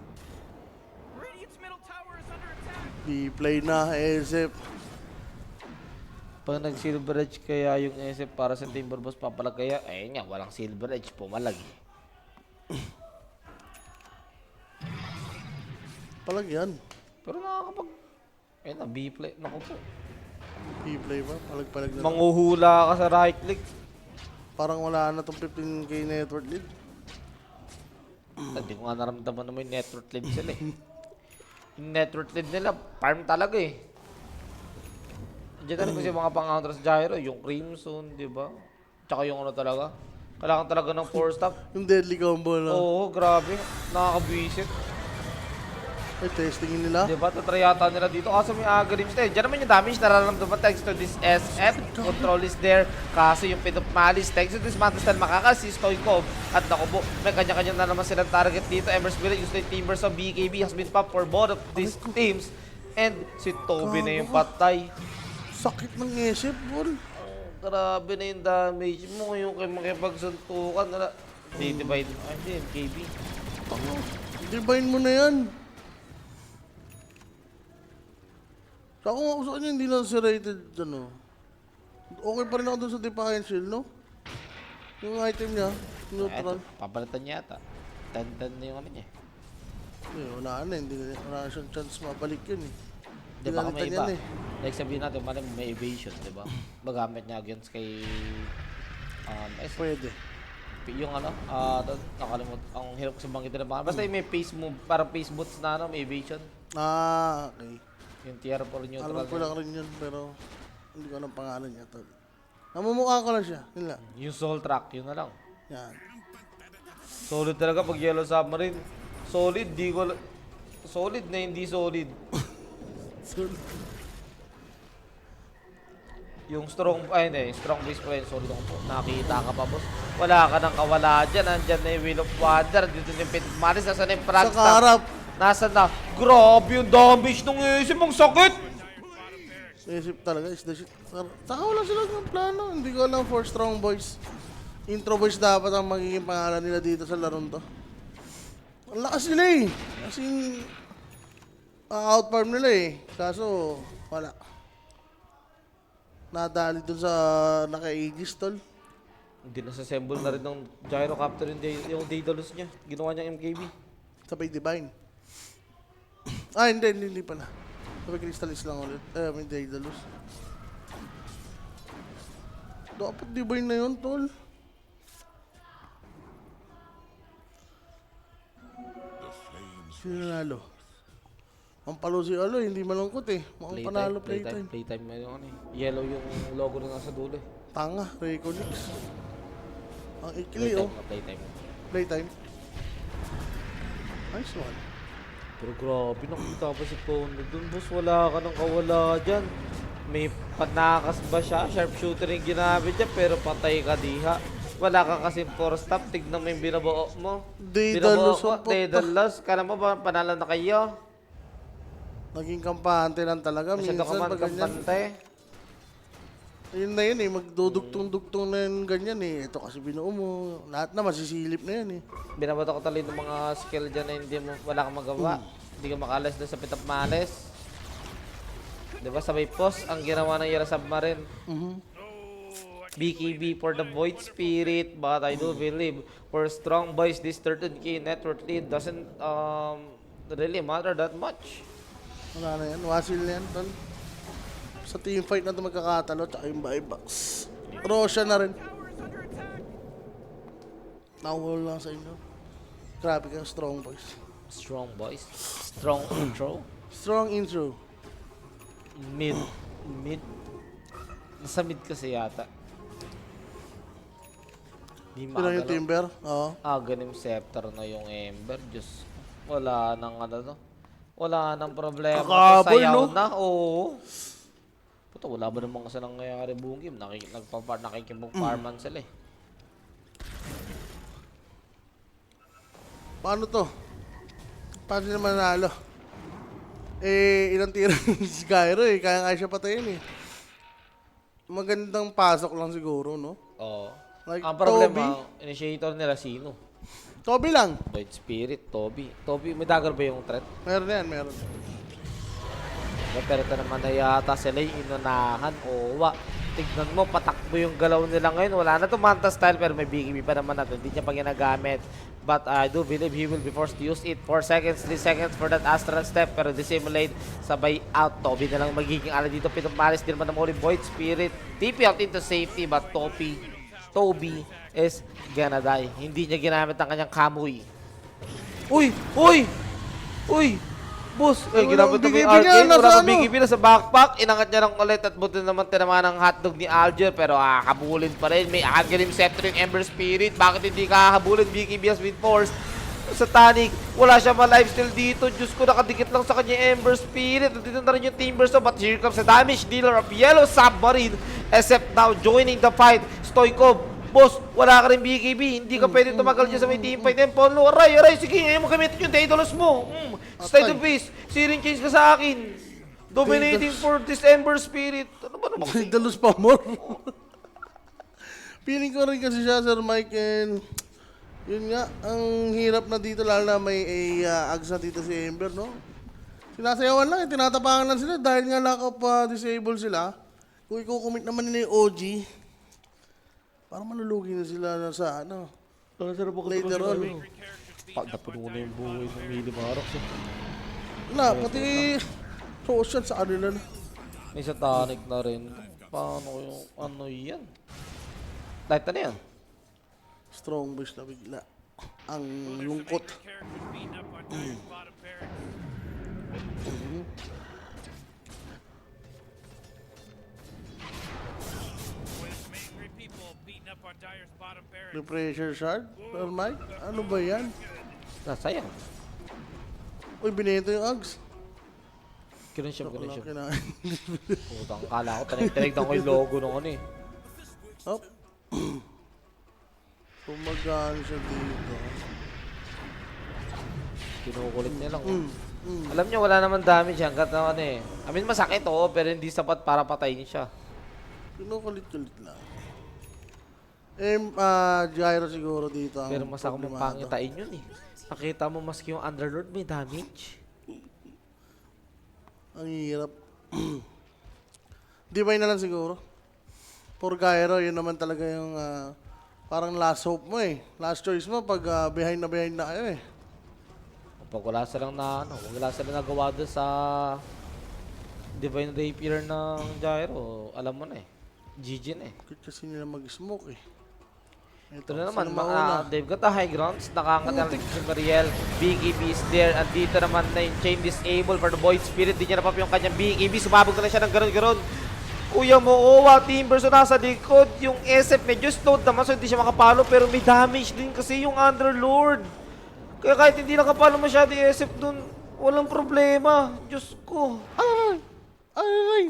Radiant's middle tower is under attack. Di-play na, SF. Pag nag-silver edge kaya yung SF para sa Timber Boss papalag kaya, ayun nga, walang silver edge. Pumalag. Palag yan. Pero nakakapag... Ayun na, B-play. Naku po. Di-play ba? Palag-palag na. Manguhula ka sa right click. Parang wala na tong 15k network lead. Hindi ko nga naramdaman naman yung network lead sila eh. Yung network lead nila, farm talaga eh. Diyan talaga kasi mga pang-counters gyro, yung Crimson, di ba? Tsaka yung ano talaga. Kailangan talaga ng 4-stop. Yung deadly combo na. Oo, grabe. Nakakabwisit. Ay, testingin nila. Di ba? Tatry yata nila dito. Kaso may agrims na eh. Diyan naman yung damage nararamdaman thanks to this SF. Control is there. Kaso yung Pit of Malice thanks to this Mantistel makaka-assist Stoikov. At naku po, may kanya-kanya na naman silang target dito. Ember Spirit, yung State Timbers of BKB has been popped for both of these teams. And si Toby na yung patay. Sakit ng SF, bol. Grabe na yung damage mo. Yung kay makipagsuntukan. Divide. Ay, hindi. MKB. Divine mo na yan. Saka nga ako sa kanya, hindi na serrated, ano. Okay pa rin ako dun sa Defiant Shield, no? Yung item niya, neutral. Eto, papalitan niya yata. 10-10 na yung ano niya. Wala na, wala na siyang chance mabalik yun eh. Di ba may Pinalitan iba? yan eh. Like sabihin natin, may evasion, di ba? Magamit niya against kay... Pwede. Yung ano, nakalimut, ang hirap ko sa banggitin na baka. Basta yung may face move, parang face boots na ano, may evasion. Ah, okay. Yung tier 4 neutral. Alam ko lang rin yun, pero hindi ko alam pangalan niya, tol. Namumukha ko lang siya, yun lang. Yung soul track, yun na lang. Yan. Solid talaga pag Yellow Submarine. Solid, di ko... Solid na hindi solid. Yung strong, ay hindi, strong base pa yun, solid ako po. Nakita ka pa, boss. Wala ka nang kawala dyan. Nandyan na yung Wheel of Wonder. Dito yung Pit Maris. Nasaan na yung Frag Sa kaharap. Nasaan na? Grabe yung damage nung isim. Ang sakit! Isip talaga, is the shit. Saka wala sila ng plano. Hindi ko alam for strong boys. Intro boys dapat ang magiging pangalan nila dito sa laron to. Ang lakas nila eh. Kasi outfarm nila eh. Kaso, wala. Nadali dun sa naka-Aegis, tol. Hindi nasassemble na rin ng Gyrocopter yung Daedalus niya. Ginawa niya MKB. Sabay Divine. Ah, hindi pala. Sabay Crystallis lang ulit. May Daedalus. Dapat Divine na yun, tol. Sino nanalo? Ang palo si Alo, hindi malungkot eh. Mukhang panalo playtime. Playtime yung ano eh. Yellow yung logo na nasa dulo eh. Tanga, Reconix. Ang ikli oh. Playtime. Playtime. Nice one. Pero grabe, nakita pa si Pono dun, boss. Wala ka nang kawala dyan. May panakas ba siya? Sharpshooter yung ginamit niya, pero patay ka diha. Wala ka kasing 4-stop. Tignan mo yung binabuo mo. Daedalus Binabuo ang ko, Daedalus. Kala mo ba panalo na kayo? Naging kampante lang talaga. Masyado ka Minsan man pag ganyan. kampante. Yun na yun eh. Magdudugtong-dugtong na yun ganyan eh. Ito kasi binuo mo. Lahat na masisilip na yan eh. Binabato ko talino ng mga skill dyan na hindi mo, wala kang magawa. Hindi ka makalas doon sa pitap malis. Diba sabay post ang ginawa ng Yellow Submarine. BKB for the Void Spirit, but I do believe for strong boys, this 13k net worth lead doesn't really matter that much. Wala na yan. Wasil na yan, tol. Sa team fight na ito magkakatalo, tsaka yung buybacks. Roshan na rin. Nawall lang sa inyo. Grabe ka, strong boys. Strong boys, strong intro, Strong intro. mid, nasa mid kasi yata. Di Sino yung maagalaw. Timber? Oo. Ganim Scepter na yung Ember. Diyos, wala nang ano to. Wala nang problema. Kakaboy, Sayaw no? na, oo. Puta, wala ba namang kasi nangyayari buong game? Nakikipag-farman sila eh. Paano to? Paano sila manalo? Ilang tira si Gyro eh. Kaya siya patayin eh. Magandang pasok lang siguro, no? Oo. Like Ang problema, initiator nila sino? Toby lang. Void Spirit, Toby. Toby, may dagger ba yung threat? Meron yan, meron. Pero ito naman na yata sila yung inunahan. Owa. Tignan mo, patakbo yung galaw nila ngayon. Wala na to Manta style pero may BKB pa naman natin. Hindi niya pa ginagamit. But I do believe he will be forced to use it. 4 seconds, 3 seconds for that astral step. Pero dissimulate, sabay out. Toby na lang magiging ala dito. Pitong malis din naman ng Mori Void Spirit. TP out into safety but Toby is gonna die. Hindi niya ginamit ang kanyang kamuy. Uy! Uy! Uy! Boss, ginamit na BKB yung niya, arcane. nasa Wala pa ano? BKB na sa backpack. Inangat niya ng ulit at buti naman tinamaan ng hotdog ni Alger. Pero habulin pa rin. May Agalim Scepter yung Ember Spirit. Bakit hindi ka habulin? BKB has been forced. Sa Tanic, wala siya ma-lifesteal dito. Diyos ko, nakadikit lang sa kanya yung Ember Spirit. Nandito na rin yung Timberstone. But here comes the damage dealer of Yellow Submarine. Except now, joining the fight, Stoikov. Boss, wala ka rin BKB. Hindi ka pwede tumagal dyan sa may teamfight. Ponlo, aray. Sige, ayaw mo gamitin yung Daedalus mo. Style of base. Searing change ka sa akin. Dominating for this Ember Spirit. Ano ba naman kasi? Daedalus pa more. Feeling ko rin kasi siya, Sir Mike, and yun nga, ang hirap na dito, lalo na may ags na dito si Ember, no? Sinasayawan lang, tinatapangan lang sila dahil nga lack of disable sila. Kung i-commit naman nila yung OG, parang malulugi na sila na sa ano, later on. Pag napuno na yung buhay ng Mili Marox. Wala, pati social sa kanila na. May satanic na rin. Paano yung ano yan? Light na yan. Strong base na bigla. Ang lungkot. Characters beating up on Dyer's bottom barracks. With some angry people beating up on Dyer's bottom barracks. Repressure shard? Sir Mike, ano ba yan? Nasayang. Uy, binenta yung Ags. Kinonsyam. Kinain. Putang, kala ko tinignan ko yung logo nung ano eh. Hop. Pumagaan siya dito. Kinukulit niya lang. Alam niyo, wala naman damage hanggat na ano eh. I mean, masakit oo, pero hindi sapat para patayin siya. Kinukulit-kulit lang. Gyro siguro dito ang Pero mas ako problemado. mapangitain yun eh. Nakita mo maski yung Underlord may damage. Ang hirap. Divine na lang siguro. For Gyro, yun naman talaga yung parang last hope mo eh. Last choice mo pag behind na kayo eh. Pag wala silang na ano, wala silang nagawa doon sa Divine Rapier ng Gyro, alam mo na eh. GG na eh. Bakit kasi nila mag-smoke eh. Ito na naman, sino mauna? they've got the high grounds. Nakangat na si Mariel. BKB is there. Andito naman na yung chain disable for the Void Spirit. Di niya napap yung kanyang BKB. Sumabog na siya ng garon-garon. Kuya mo, Owa, Timberson nasa likod. Yung SF medyo slowed naman so hindi siya makapalo. Pero may damage din kasi yung Underlord. Kaya kahit hindi nakapalo masyado yung SF dun, walang problema. Diyos ko. Ay! Ay!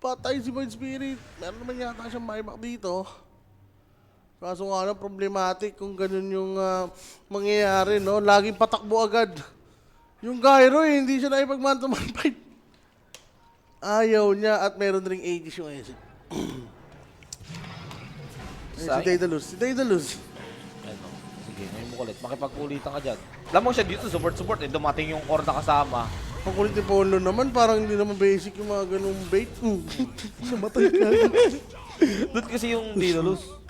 Patay si Void Spirit. Meron naman yata siyang buyback dito. Kaso nga lang, problematic kung ganun yung mangyayari, no? Laging patakbo agad. Yung Gyro, hindi siya naipag-man to man fight. Ayaw niya at meron ring Aegis yung Esik. Si Daedalus. Si Daedalus. Ano, sige, ngayon mo kulit. Makipagkulitan ka dyan. Lamang siya dito, support. Eh, dumating yung core na kasama. Ang kulit ni Polo naman, parang hindi naman basic yung mga ganung bait. Namatay ka. Doon kasi yung Daedalus.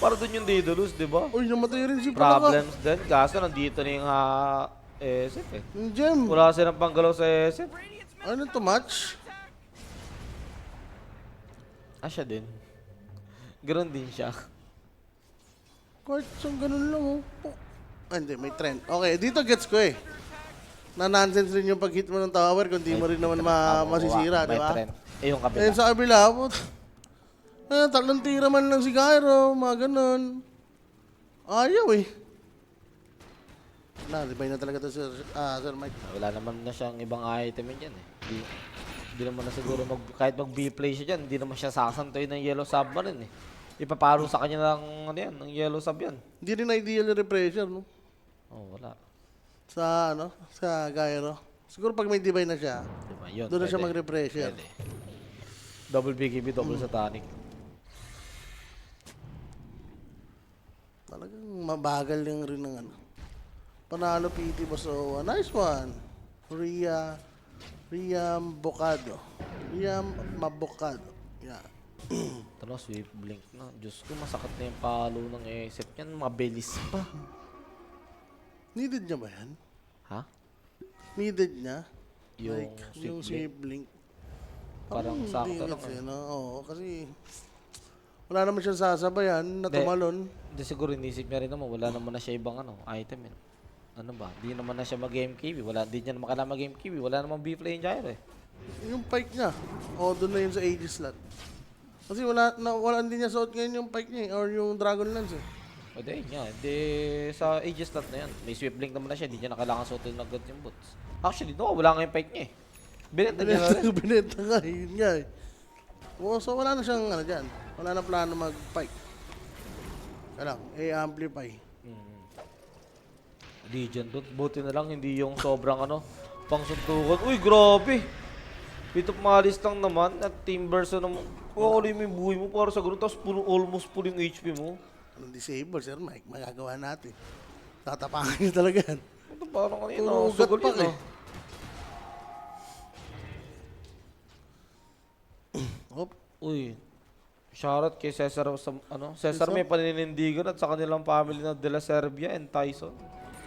Para doon yung Daedalus, di ba? Uy, namatay rin si Palaka. Problems din. Kaso nandito na yung SF eh. Yung gem. Wala silang panggalaw sa SF. Ano to match? Siya din. Ganon din siya. Kahit saan ganun lang, oh. Hindi, may trend. Okay, dito gets ko eh. Na nonsense rin yung pag-hit mo ng tower kung di mo rin naman masisira, di May ba? trend. Eh, yung kabila. Eh, sa kabila, tatlong tira man lang si Gyro, mga ganun. Ayaw eh. Divine na talaga to, Sir Mike. Wala naman na siyang ibang item yan eh. Hindi naman na siguro kahit mag-B-play siya dyan, hindi naman siya sasantoy ng Yellow Submarine eh. Ipapalo sa kanya ng, ano yan, ng Yellow Sub yan. Hindi rin ideal yung repressure, no? Oh, wala. Sa Gyro. Siguro pag may divine na siya, Diba? Yun, doon na siya pwede. mag-repressure. Pwede. Double BKB, double satanic. Talagang mabagal lang rin ng ano. Panalo PT Basoa. Nice one. Riam Bocado. Riam Mabocado. Yeah. Talo, sweep blink na. Diyos ko, masakit na yung palo ng SF niyan. Mabilis pa. Needed niya ba yan? Ha? Needed niya? Yung yung sweep sweep blink. Parang hindi sakto lang kasi, eh. no? Oo, kasi wala naman siyang sasabayan na Hindi. tumalon. Hindi siguro inisip niya rin naman. Wala naman na siya ibang item eh. Ano ba? Di naman na siya mag-MKB. Di niya naman kailangan mag-MKB. Wala namang B-play yung Gyro eh. Yung pike niya. O, doon na yun sa Aegis slot. Kasi wala din niya suot ngayon yung pike niya eh, or yung Dragon Lance eh. Pwede yun nga. Di sa Aegis slot na yan. May sweep blink naman na siya. Di niya na kailangan suotin agad yung boots. Actually, no. Wala nga yung pike niya eh. Binenta niya na rin. Binenta nga, yun nga eh. Oo, so wala na siyang ano dyan. Wala na plano mag-pike. Kaya lang, amplify. Legion doon. Buti na lang hindi yung sobrang pang suntukan. Uy, grabe! Pito malis lang naman at Timbers naman. Kukunin mo yung buhay mo para sa ganun. Tapos almost full yung HP mo. Anong disable, Sir Mike? Magagawa natin. Tatapakan nyo talaga yan. Ito parang kanina. Puro ugat Sugal pa yun, eh. Hop. Uy. Shoutout kay Cesar sa Cesar may paninindigan at sa kanilang family na De La Serbia and Tyson.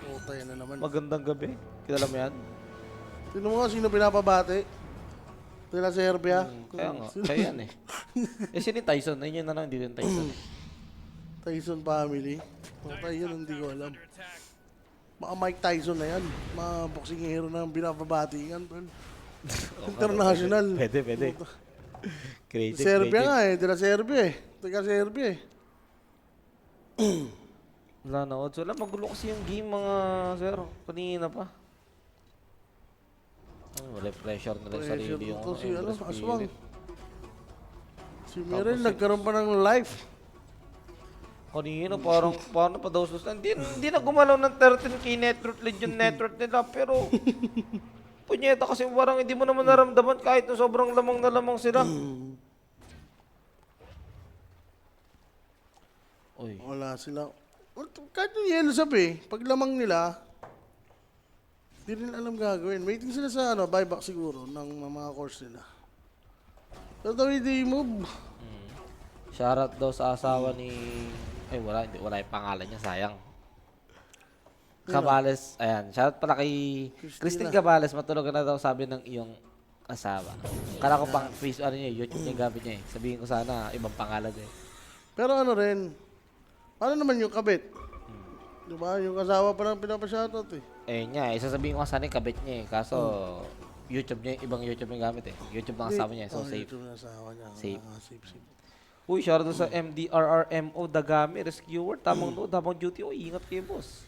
Puta yan na naman. Magandang gabi. Kilala mo yan? Sino mo nga sino pinapabate? Sila Serbia. Kaya nga. Kaya yan eh. Eh sino yung Tyson? Ayun yun na lang. Hindi yung Tyson eh. Tyson family. Puta yun, hindi ko alam. Mga Mike Tyson na yan. Mga boxing hero na binababatingan. International. Pwede. Creative. Serbia nga eh. Dila Serbia eh. Taga Serbia eh. Wala na odds. Wala, magulo kasi yung game mga sir. Kanina pa. Wala pressure na lang Pressure sarili yung to si Emperor's Aswang. Spirit. Si Mirel nagkaroon pa ng life. Kanina parang paano pa daw susunod. Hindi na gumalaw ng 13k network Legion network nila pero punyeta kasi parang hindi mo naman naramdaman kahit na sobrang lamang na lamang sila. Uy. Wala sila. Kahit yung yellow sabi, pag lamang nila, hindi rin alam gagawin. Waiting sila sa buyback siguro ng mga course nila. Pero daw hindi move. Shoutout daw sa asawa ni... Ay, wala yung pangalan niya, sayang. Cabales, ayan. Shoutout pala kay Christine Cabales, matulog na daw sabi ng iyong asawa. Kala ko pang face, YouTube niya gamit niya eh. Sabihin ko sana, ibang pangalan eh. Pero paano naman yung kabit? Diba? Yung asawa pa lang pinapashoutout eh. Eh niya, sasabihin ko sana yung kabit niya eh. Kaso, YouTube niya, ibang YouTube niya gamit eh. YouTube ng asawa niya, so safe. YouTube ng asawa niya. Safe. Safe. Uy, shoutout sa MDRRMO Dagami, rescuer, tamang no, tamang duty. Uy, ingat kayo, boss.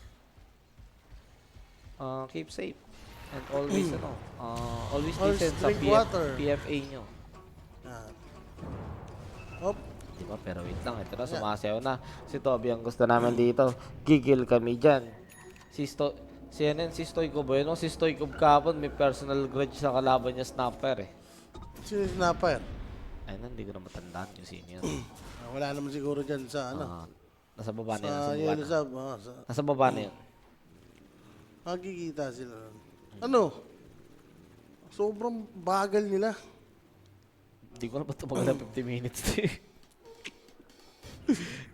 Keep safe. And always, always Always listen sa drink water. PFA nyo. Yan. Hop. Diba? Pero wait lang, ito na, sumasayaw na. Si Toby ang gusto namin dito. Gigil kami dyan. Si Stoykov ba yun? Si Stoykov kapon, may personal grudge sa kalaban niya, Snapper eh. Sino yung snapper? Ay, hindi ko na matandaan yung sino yun. Wala naman siguro dyan sa Nasa baba na yun, Sa nasa baba yellow na. sub. Nasa baba na yun. Makikita sila. Sobrang bagal nila. Hindi ko na ba't tumagal na 50 minutes eh.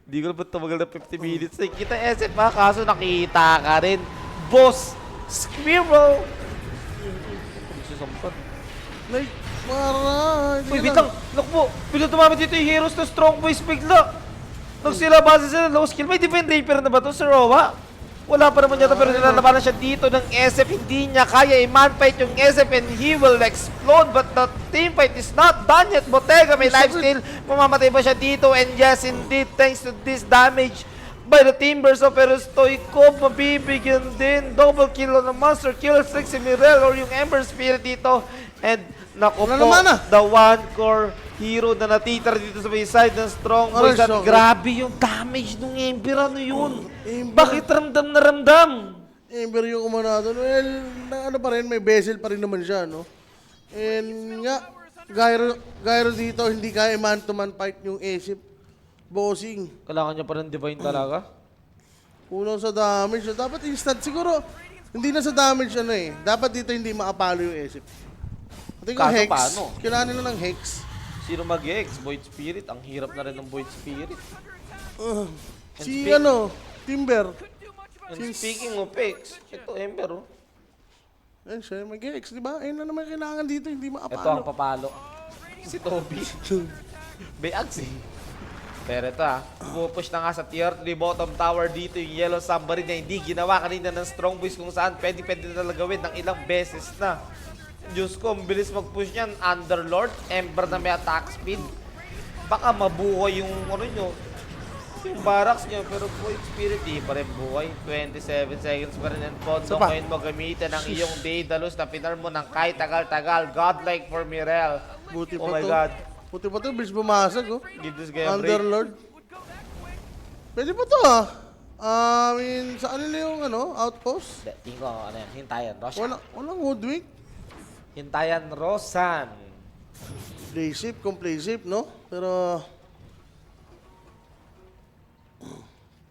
Hindi ko na ba't tumagal na 50 minutes eh. Kita SF pa, kaso nakita ka rin. Boss! Squirrel! Nagsisampan. Like, para. Uy, bitang! Naku po! Bigla tumamit dito yung heroes ng Strong Boys bigla! Nung sila base sila low skill, may Divine Rapier na ba ito, Sir Rowa? Wala pa naman yata pero nilalabanan siya dito ng SF. Hindi niya kaya i-man fight yung SF and he will explode but the team fight is not done yet. Bottega may lifesteal. Mamamatay ba siya dito? And yes, indeed, thanks to this damage by the Timbers of Stoykov, mabibigyan din. Double kill on the monster. Kill streak si Mirel or yung Ember Spirit dito. And naku Wala po, naman ah. the one core hero na natitira dito sa may side ng Strong Boys. At so grabe yung damage ng Ember. Ano yun? Ember. Bakit ramdam na ramdam? Ember yung umanado. Well, pa rin, may bezel pa rin naman siya, no? And nga, Gyro dito, hindi kaya man-to-man fight yung Aesip. Bossing. Kailangan niya pa ng Divine talaga? Unang sa damage. Dapat instant. Siguro, hindi na sa damage Dapat dito hindi makapalo yung Aesip. Pati yung Kaso Hex. paano? Kailangan nila ng Hex. Sino mag-ex? Void Spirit? Ang hirap na rin ng Void Spirit. Si speak- Timber. And speaking of ex, ito Ember oh. Ayun siya, mag-Hex, di ba? Ayun na naman kailangan dito, hindi Ito ang makapalo. papalo. Si Toby. Beags eh. Pero ito pumupush na nga sa tier 3 bottom tower dito yung Yellow Submarine na hindi ginawa kanina ng Strong Boys kung saan pwede na gawin ng ilang beses na. Diyos ko, ang bilis mag-push niyan. Underlord, Ember na may attack speed. Baka mabuhay yung yung barracks niya. Pero Void Spirit, di pa rin buhay. 27 seconds pa rin. And Pondo, ngayon mo gamitin ang iyong Daedalus na pinar mo ng kahit tagal-tagal. Godlike for Mirel. Buti Oh pa my to. God. Buti pa to, bilis bumasag, oh. Give this guy a break. Underlord. Pwede pa to, saan nila yung, outpost? Tingin ko, ano yan, hintayan, Roshan. Walang Woodwick. Hintayan, Rosan. Play safe, no? Pero...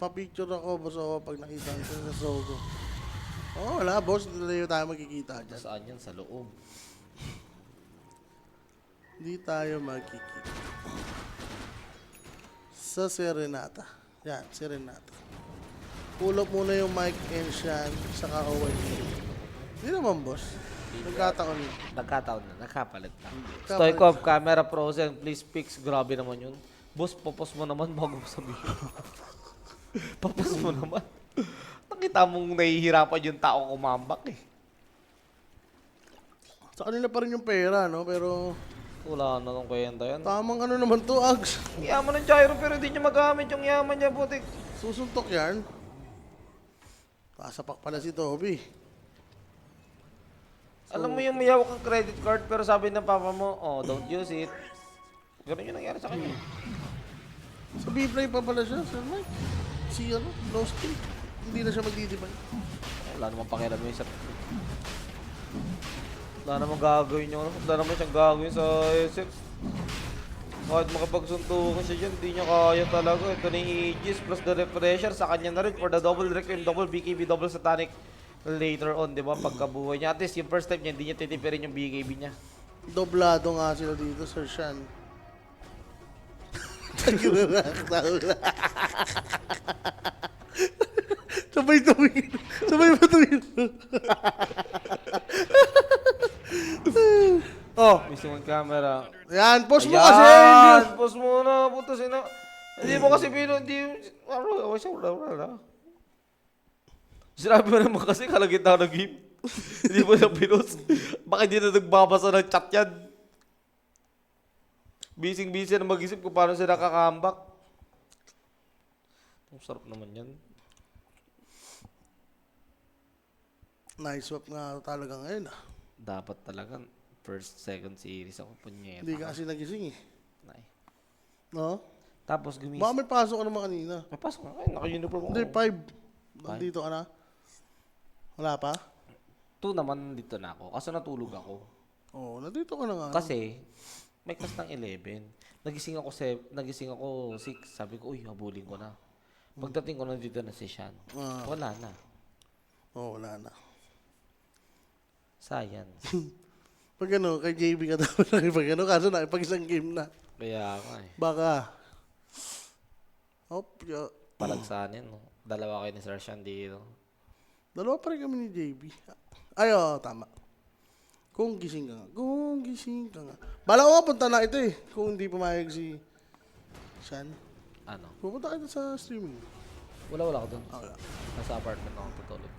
Pa-picture ako, boss, ako pag nakita ko sa Sogo. Oh, wala, boss. Hindi tayo magkikita dyan. Saan yan? Sa loob. Hindi tayo magkikita. Sa Serenata. Yan, Serenata. Pull up muna yung mic and Shan, saka OY. Hindi naman, boss. Nagkataon yun. Nagkataon na. Nagkapalit na. Nagkapalit Stoikov, camera frozen. Please fix. Grabe naman yun. Boss, popos mo naman bago mo sabihin. Popos mo naman. Nakita mong nahihirapan yung tao kumambak eh. Sa kanila pa rin yung pera, no? Pero Wala na nung kwenta yan. tamang ano naman to, Ags. Yaman ng gyro pero hindi niya magamit yung yaman niya, putik. Susuntok yan. Kasapak pala si Toby. Alam mo yung may hawak kang credit card pero sabi ng papa mo, oh, don't use it. Ganun yung nangyari sa kanya. Sa B-Play pa pala siya, Sir Mike. Si ano, low skill. Hindi na siya magdidibay. Wala namang pakialam yung isa. Wala namang gagawin yung ano. Wala naman siyang gagawin sa SF. Kahit makapagsuntukan siya dyan, hindi niya kaya talaga. Ito na yung Aegis plus the refresher sa kanya na rin for the double Requiem, double BKB, double Satanic later on, di ba? Pagkabuhay niya. At least yung first time niya, hindi niya titipirin yung BKB niya. Doblado nga sila dito, Sir Shan. Taginaraktaw na. Sabay tumingin. Sabay pa tumingin. Oh, Missing on camera. yan. Post mo Ayan! kasi. Elias. Post mo na. Puto sina. Hindi mo kasi pino. Hindi. Wala. Sinabi mo naman kasi kalagitnaan ng game. Hindi mo na pinost. Bakit hindi na nagbabasa ng chat yan? Busy na mag-isip kung paano sila kakambak. Ang sarap naman yan. Nice swap nga talaga ngayon. Dapat talaga first, second series ako punyeta. Hindi ka kasi nagising eh. Nay. No? Tapos gumising. Baka may pasok ka naman kanina. May pasok nga kayo. Naka-uniform ako. Hindi, 5. Nandito ka na. Wala pa? 2 naman dito na ako. Kaso natulog ako. Oo, nandito ka na nga. Kasi, may class ng 11. Nagising ako 6. Sabi ko, uy, habulin ko na. Pagdating ko nandito na si Sean. Wala na. Oo, wala na. Science. Pag ano, kay JB ka daw nakipag ano, kaso nakipag isang game na. Kaya ako eh. Baka. Palagsanin, no? Dalawa kayo ni Sir Sean dito. Dalawa pa rin kami ni JB. Ay, oo, tama. Kung gising ka nga. Kung gising ka nga. Bala ko nga punta na ito eh. Kung hindi pumayag si Sean. Ano? Pupunta kita sa streaming. Wala ako dun. Wala. Nasa apartment ako tutulog.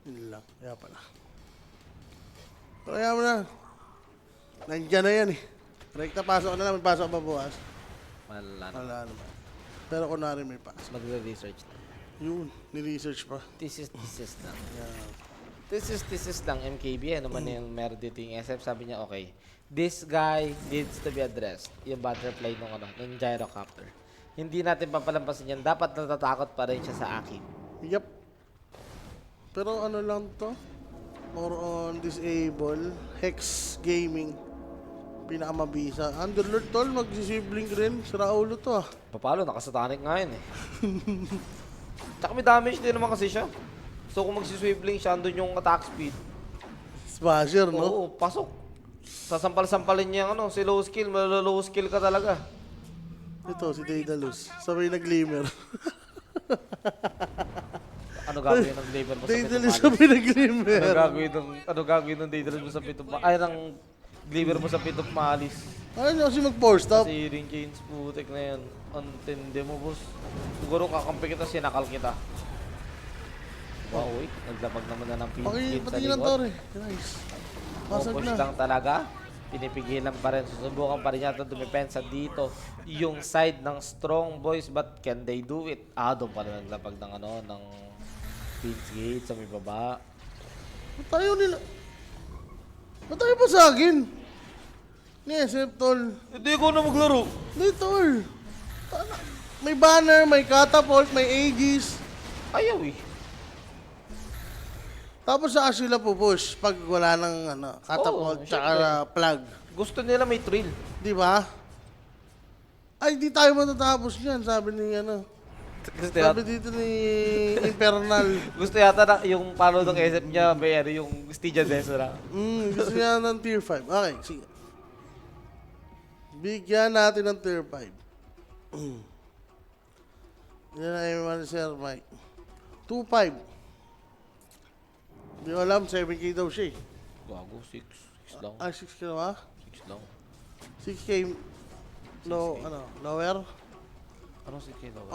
Yun lang. Kaya pala. Pero kaya mo na. Nandiyan na yan eh. Rekta pasok ka na lang. May pasok pa bukas. Wala na. Wala naman. Pero kunwari may pasok. Magre-research na. Yun. Ni-research pa. Thesis lang. Yeah. Thesis lang, MKB. Ano man yung meron dito yung SF. Sabi niya, okay. This guy needs to be addressed. Yung butterfly nung gyrocopter. Hindi natin papalampasin yan. Dapat natatakot pa rin siya sa akin. Yep. Pero ano lang to? More on disable. Hex Gaming. Pinakamabisa. Underlord tol, magsisibling rin. Sira ulo to ah. Papalo, nakasatanic nga yun eh. Tsaka may damage din naman kasi siya. So kung magsiswiveling siya, andun yung attack speed. Smasher, no? Oo, pasok. Sasampal-sampalin niya yung ano, si low skill, low skill ka talaga. Ito, si Daedalus. Sabay nag-glimmer. Ano gagawin ng Daedalus mo sa Daedalus pitong sabay nag-glimmer. ano gagawin ng Daedalus mo sa pitong ay, ng Glimmer mo sa pitong maalis. Ano kasi mag-force stop? Kasi ring chains, putik na yan. Antindi mo, boss. Siguro kakampi kita, sinakal kita. Wow, wait. Naglapag naman na ng pin sa Patingin ng likod. tore. Nice. Pasag Push na. lang talaga. Pinipigilan pa rin. Susubukan pa rin yata dumipensa dito. Yung side ng strong boys. But can they do it? Doon pala naglapag ng ano, ng Pins Gate sa may baba. Ba't tayo nila? Ba't tayo pa sa akin? Ni SF, tol. Hindi ko na maglaro. Hindi, tol. May banner, may catapult, may Aegis. Ayaw eh. Tapos sa sila pupush pag wala ng ano, catapult Oo, tsaka plug. Gusto nila may thrill. Di ba? Ay, di tayo matatapos yan, sabi ni ano. Gusto Sabi yata, dito ni Infernal. gusto yata na yung palo ng SF niya, may ano, yung Stygian Desert na. Gusto niya ng tier 5. Okay, sige. Bigyan natin ng tier 5. Yan na naman, Sir Mike. 2.5. Hindi ko alam, 7K daw siya eh. Gago, 6 lang. 6K na ba? 6 lang. 6K low, ano, lower? Anong 6K daw?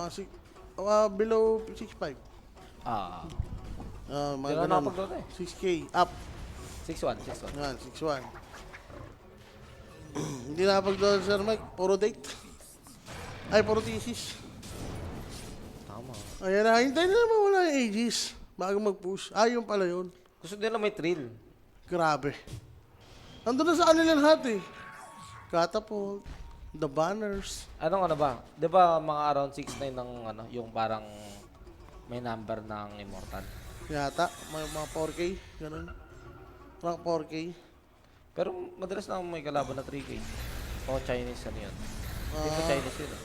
Below 6.5. Ah, Mga Hindi na ganun. nakapagdota eh. 6K up. 6-1, 6-1. Yan, 6.1. Hindi nakapag-doon, Sir Mike. Puro date. Ay, puro thesis. Tama. Ayan na, hintayin na naman wala yung ages. Bago mag-push. Yun pala yun. Gusto nila may thrill. Grabe. Nandun na sa kanila lahat eh. Catapult, the banners. Anong ano ba? 'Di ba mga around 6-9 ng ano, yung parang may number ng immortal. Yata, mga 4K, ganun. Rank 4K. Pero madalas na may kalaban na 3K. O Chinese ano yun. Hindi pa Chinese yun. Eh.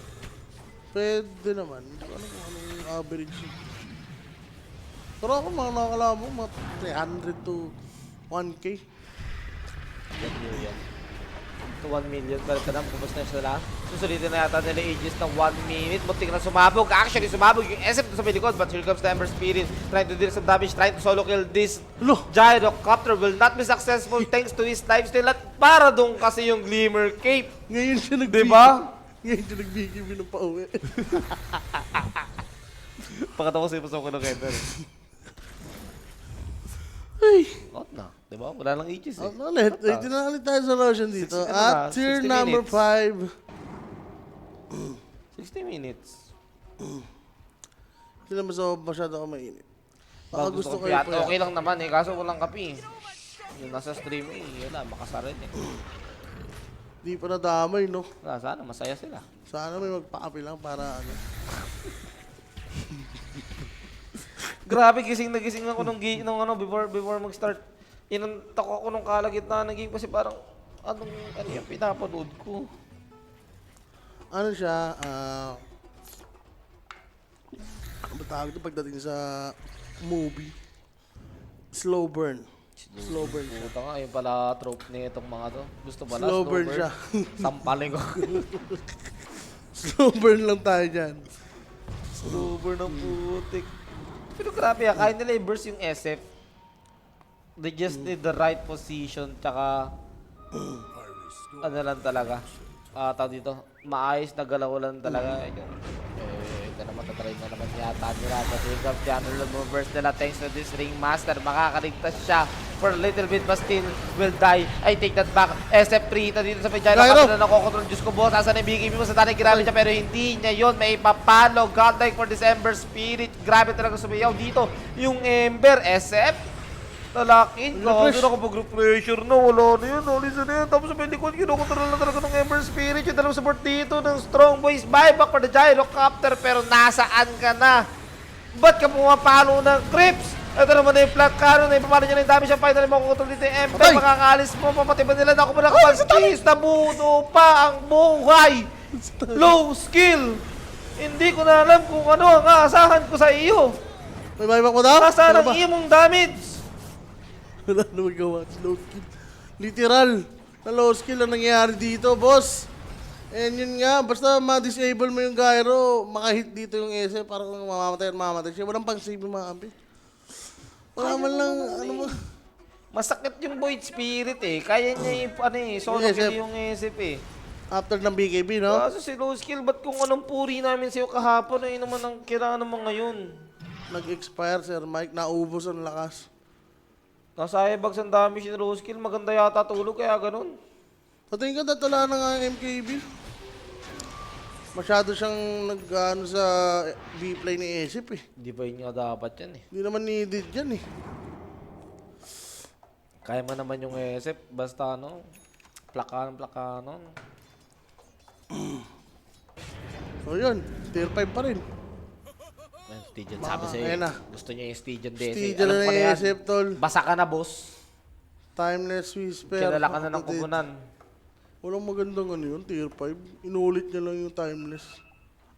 Pwede naman. Hindi ko alam kung anong average. Pero ako mga nakakalaman mo, mga 300 to 1K. Yan yun yan. To 1 million. Pero kanam, tapos na sila. Susulitin na yata nila ages ng 1 minute. Muntik na sumabog. Actually, sumabog yung SF sa may likod. But here comes the Ember Spirit. Trying to deal some damage. Trying to solo kill this Lo! Gyrocopter. Will not be successful thanks to his lifesteal. At para doon kasi yung Glimmer Cape. Ngayon siya Diba? Ngayon siya nagbigay ng pauwi. Pakatawa sa ipasok ko ng Ember. Ay! Out na. Diba? Wala lang ages eh. Ulit. Wait na ulit tayo sa Roshan dito. 60 At na, tier 60 number minutes. 5. 60 minutes. Hindi naman masyado ako mainit. Baka Baka gusto ko piyat. yung Okay lang naman eh. Kaso walang kape eh. Yung nasa stream eh. Wala. Makasarin eh. Di pa nadamay, no? Wala. Sana masaya sila. Sana may magpaapi lang para ano. Grabe, gising na gising ako nung ano, before mag-start. Inantak ako nung kalagitnaan ng game kasi parang ano yung pinapanood ko. Ano siya, ano ba tawag ito pagdating sa movie? Slow burn. Slow burn siya. Puta nga, yun pala trope ni itong mga to. Gusto pala, Slow burn siya. Sampalin ko. Slow burn lang tayo dyan. Slow burn ng putik. Pero grabe kaya nila i-burst yung SF. They just need the right position, tsaka ano lang talaga. Tawag dito, maayos na galaw lang talaga. Ito naman, tatry na naman yata nila. But here comes the underload movers nila thanks to this Ringmaster. Makakaligtas siya for a little bit but still will die. I take that back. SF3 ito dito sa Pejayro. Gyro! Kapag na nakokontrol. Diyos ko boss, asan yung BKB mo sa tanay ginamit niya pero hindi niya yun. May ipapalo. Godlike for December Spirit. Grabe talaga sumayaw dito. Yung Ember, SF. Talakin, grabe na kapag pressure na, wala na yun, listen na yun. Tapos sa may likod, kinokontrol na talaga ng Ember Spirit. Yung dalawang support dito ng Strong Boys. Buyback for the Gyrocopter, pero nasaan ka na? Ba't ka pumapalo ng Crips? Ito naman na yung flat cannon, na ipapalo niya na yung damage siya. Finally, makukontrol dito yung Ember. Patay! Makakaalis mo, papatay ba nila? Naku mo nakapag-cheese, nabuno pa ang buhay. Low skill. Hindi ko na alam kung ano ang aasahan ko sa iyo. May buyback mo daw? Nasaan Ano ang ba? iyong damage? Wala na magawa. Low skill. Literal. Na low skill ang nangyayari dito, boss. And yun nga, basta ma-disable mo yung gyro, makahit dito yung SF, parang mamamatay at mamamatay siya. Walang pang-save yung mga kampi. Wala man lang, ano mo. Masakit yung Void Spirit eh. Kaya niya yung solo Yung SF. kill yung SF eh. After ng BKB, no? Kaso si low skill, ba't kung anong puri namin sa'yo kahapon, ayun naman ang kailangan naman ngayon. Nag-expire, Sir Mike. Naubos ang lakas. Nasa bags ang dami si low skill, maganda yata tulog kaya ganun. Sa tingin ko, tatala na nga ang MKB. Masyado siyang nag-ano sa B-play ni SF eh. Hindi pa yun nga dapat yan eh. Hindi naman needed yan eh. Kaya mo naman yung SF, basta ano, plakanon. So yun, tier 5 pa rin. Ayun, Stygian, sabi sa'yo, Ayan na. gusto niya yung Stygian DC. Stygian Alam na ko na yung yan. SF, tol. Basa ka na, boss. Timeless Whisper. Kilala ka na ng kubunan. Walang magandang ano yun, tier 5. Inulit niya lang yung timeless.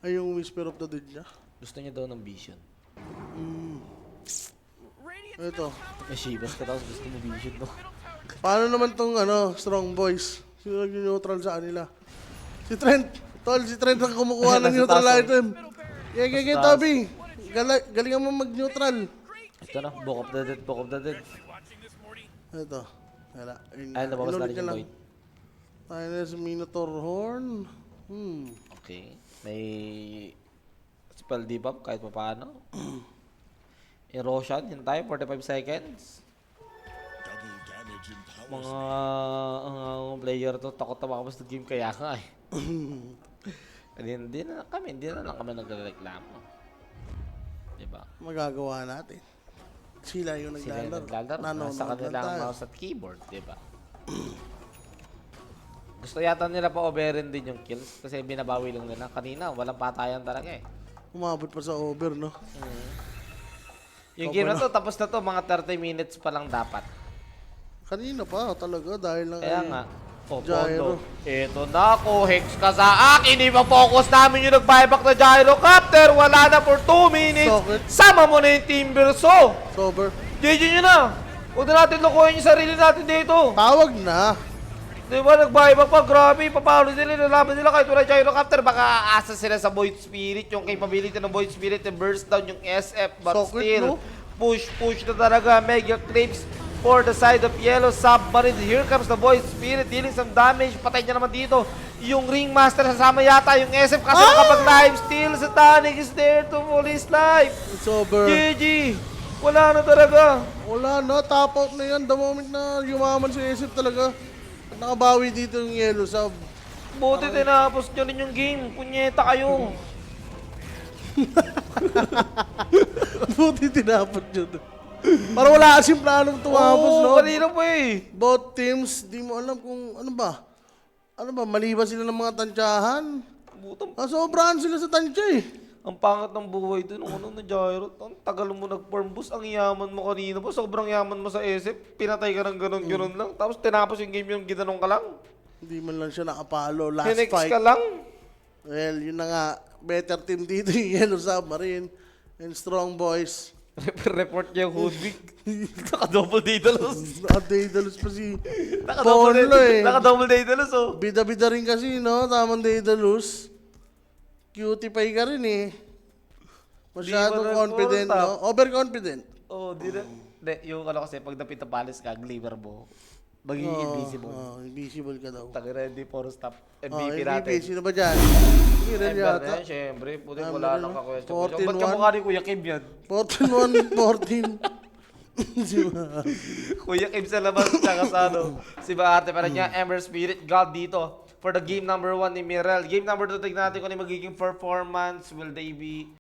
Ay, yung Whisper of the Dead niya. Gusto niya daw ng vision. Radiant's Ito. May Shivas ka tapos gusto mo vision, no? Paano naman tong Strong Boys? Sino nag-neutral sa kanila? Si Trent. Tol, si Trent ang kumukuha ng Nasa neutral taas, oh. item. Gege, taas. Toby. Galingan mo mag-neutral. Ito na, Book of the Dead, Book of the Dead. Ito. Wala. Ay, nababas na Inulit rin niya yung lang. Void. Timeless Minotaur Horn. Okay. May spell debuff kahit pa paano. Erosion, yun tayo, 45 seconds. Mga player to, takot na makapos ng game kaya nga eh. Hindi na lang kami nagreklamo. Diba? Magagawa natin. Sila yung Sila yung naglalaro. Nanonood Nasa kanila lang ang tayo. mouse at keyboard, diba? Gusto yata nila pa overin din yung kills kasi binabawi lang nila. Kanina, walang patayan talaga eh. Umabot pa sa over, no? Yung game na to, tapos na to, mga 30 minutes pa lang dapat. Kanina pa talaga dahil lang Kaya ay nga, Gyro. Pondo. Eto na ako, Hex ka sa akin. Ipa-focus namin yung nag-buyback na Gyrocopter. Wala na for 2 minutes. Socket. Sama mo na yung Timbersaw. sober. GG nyo na. Huwag na natin lukuhin yung sarili natin dito. Tawag na. Di ba, nag-buyback pa. Grabe, papaano nila, nalaman nila kahit wala Gyrocopter. Baka aasa sila sa Void Spirit. Yung capability ng Void Spirit na burst down yung SF. But Socket, still, no? push na talaga. Mega Clips for the side of Yellow Submarine. Here comes the Void Spirit dealing some damage. Patay niya naman dito. Yung Ringmaster sasama yata yung SF kasi nakapag-live steal. Sa Tonic is there to pull his life. It's over. GG. Wala na talaga. Wala na, top out na yan. The moment na yumaman si SF talaga. Nakabawi dito yung Yellow Sub. Buti tinapos nyo rin yung game. Punyeta kayo. Buti tinapot yun. Para wala kasing planong tumapos, no? Kanina po eh. Both teams, di mo alam kung ano ba. Ano ba, maliba sila ng mga tansyahan. Butang. Sobrahan sila sa tansya eh. Ang pangat ng buhay dun. Ano na Gyro? Ang tagal mo nag-farm boost. Ang yaman mo kanina pa. Sobrang yaman mo sa SF. Pinatay ka ng ganun lang. Tapos tinapos yung game yung ginanong ka lang. Hindi man lang siya nakapalo last Hinex fight. ka lang. Well, yun na nga. Better team dito yung Yellow Submarine and Strong Boys. Report niya yung Hoodwig. Naka-double Daedalus. Naka-Daedalus pa si Naka-double Ponlo eh. Naka-double Daedalus oh. Bida-bida rin kasi, no? Tamang Daedalus. Cutie pie ka rin eh. Masyadong Di ba confident, nag-four no? Overconfident. Oh, di na. Hindi, yung ano kasi pag napita palis ka, glimmer mo. Magiging invisible. Invisible ka daw. Taki ready for stop. Oh, MVP MVP. natin. Sino ba dyan? Hindi rin Ember yata. na yan, syempre. Puti Ember wala na, nang no? ka-question. 14-1. Ba't ka mukha ni Kuya Kim yan? 14-1, 14. Si Ma. Kuya Kim sa labas, tsaka sa ano. Si Baarte pa rin niya, Ember Spirit God dito. For the game number 1 ni Mirel. Game number 2, tignan natin kung ano yung magiging performance. Will they be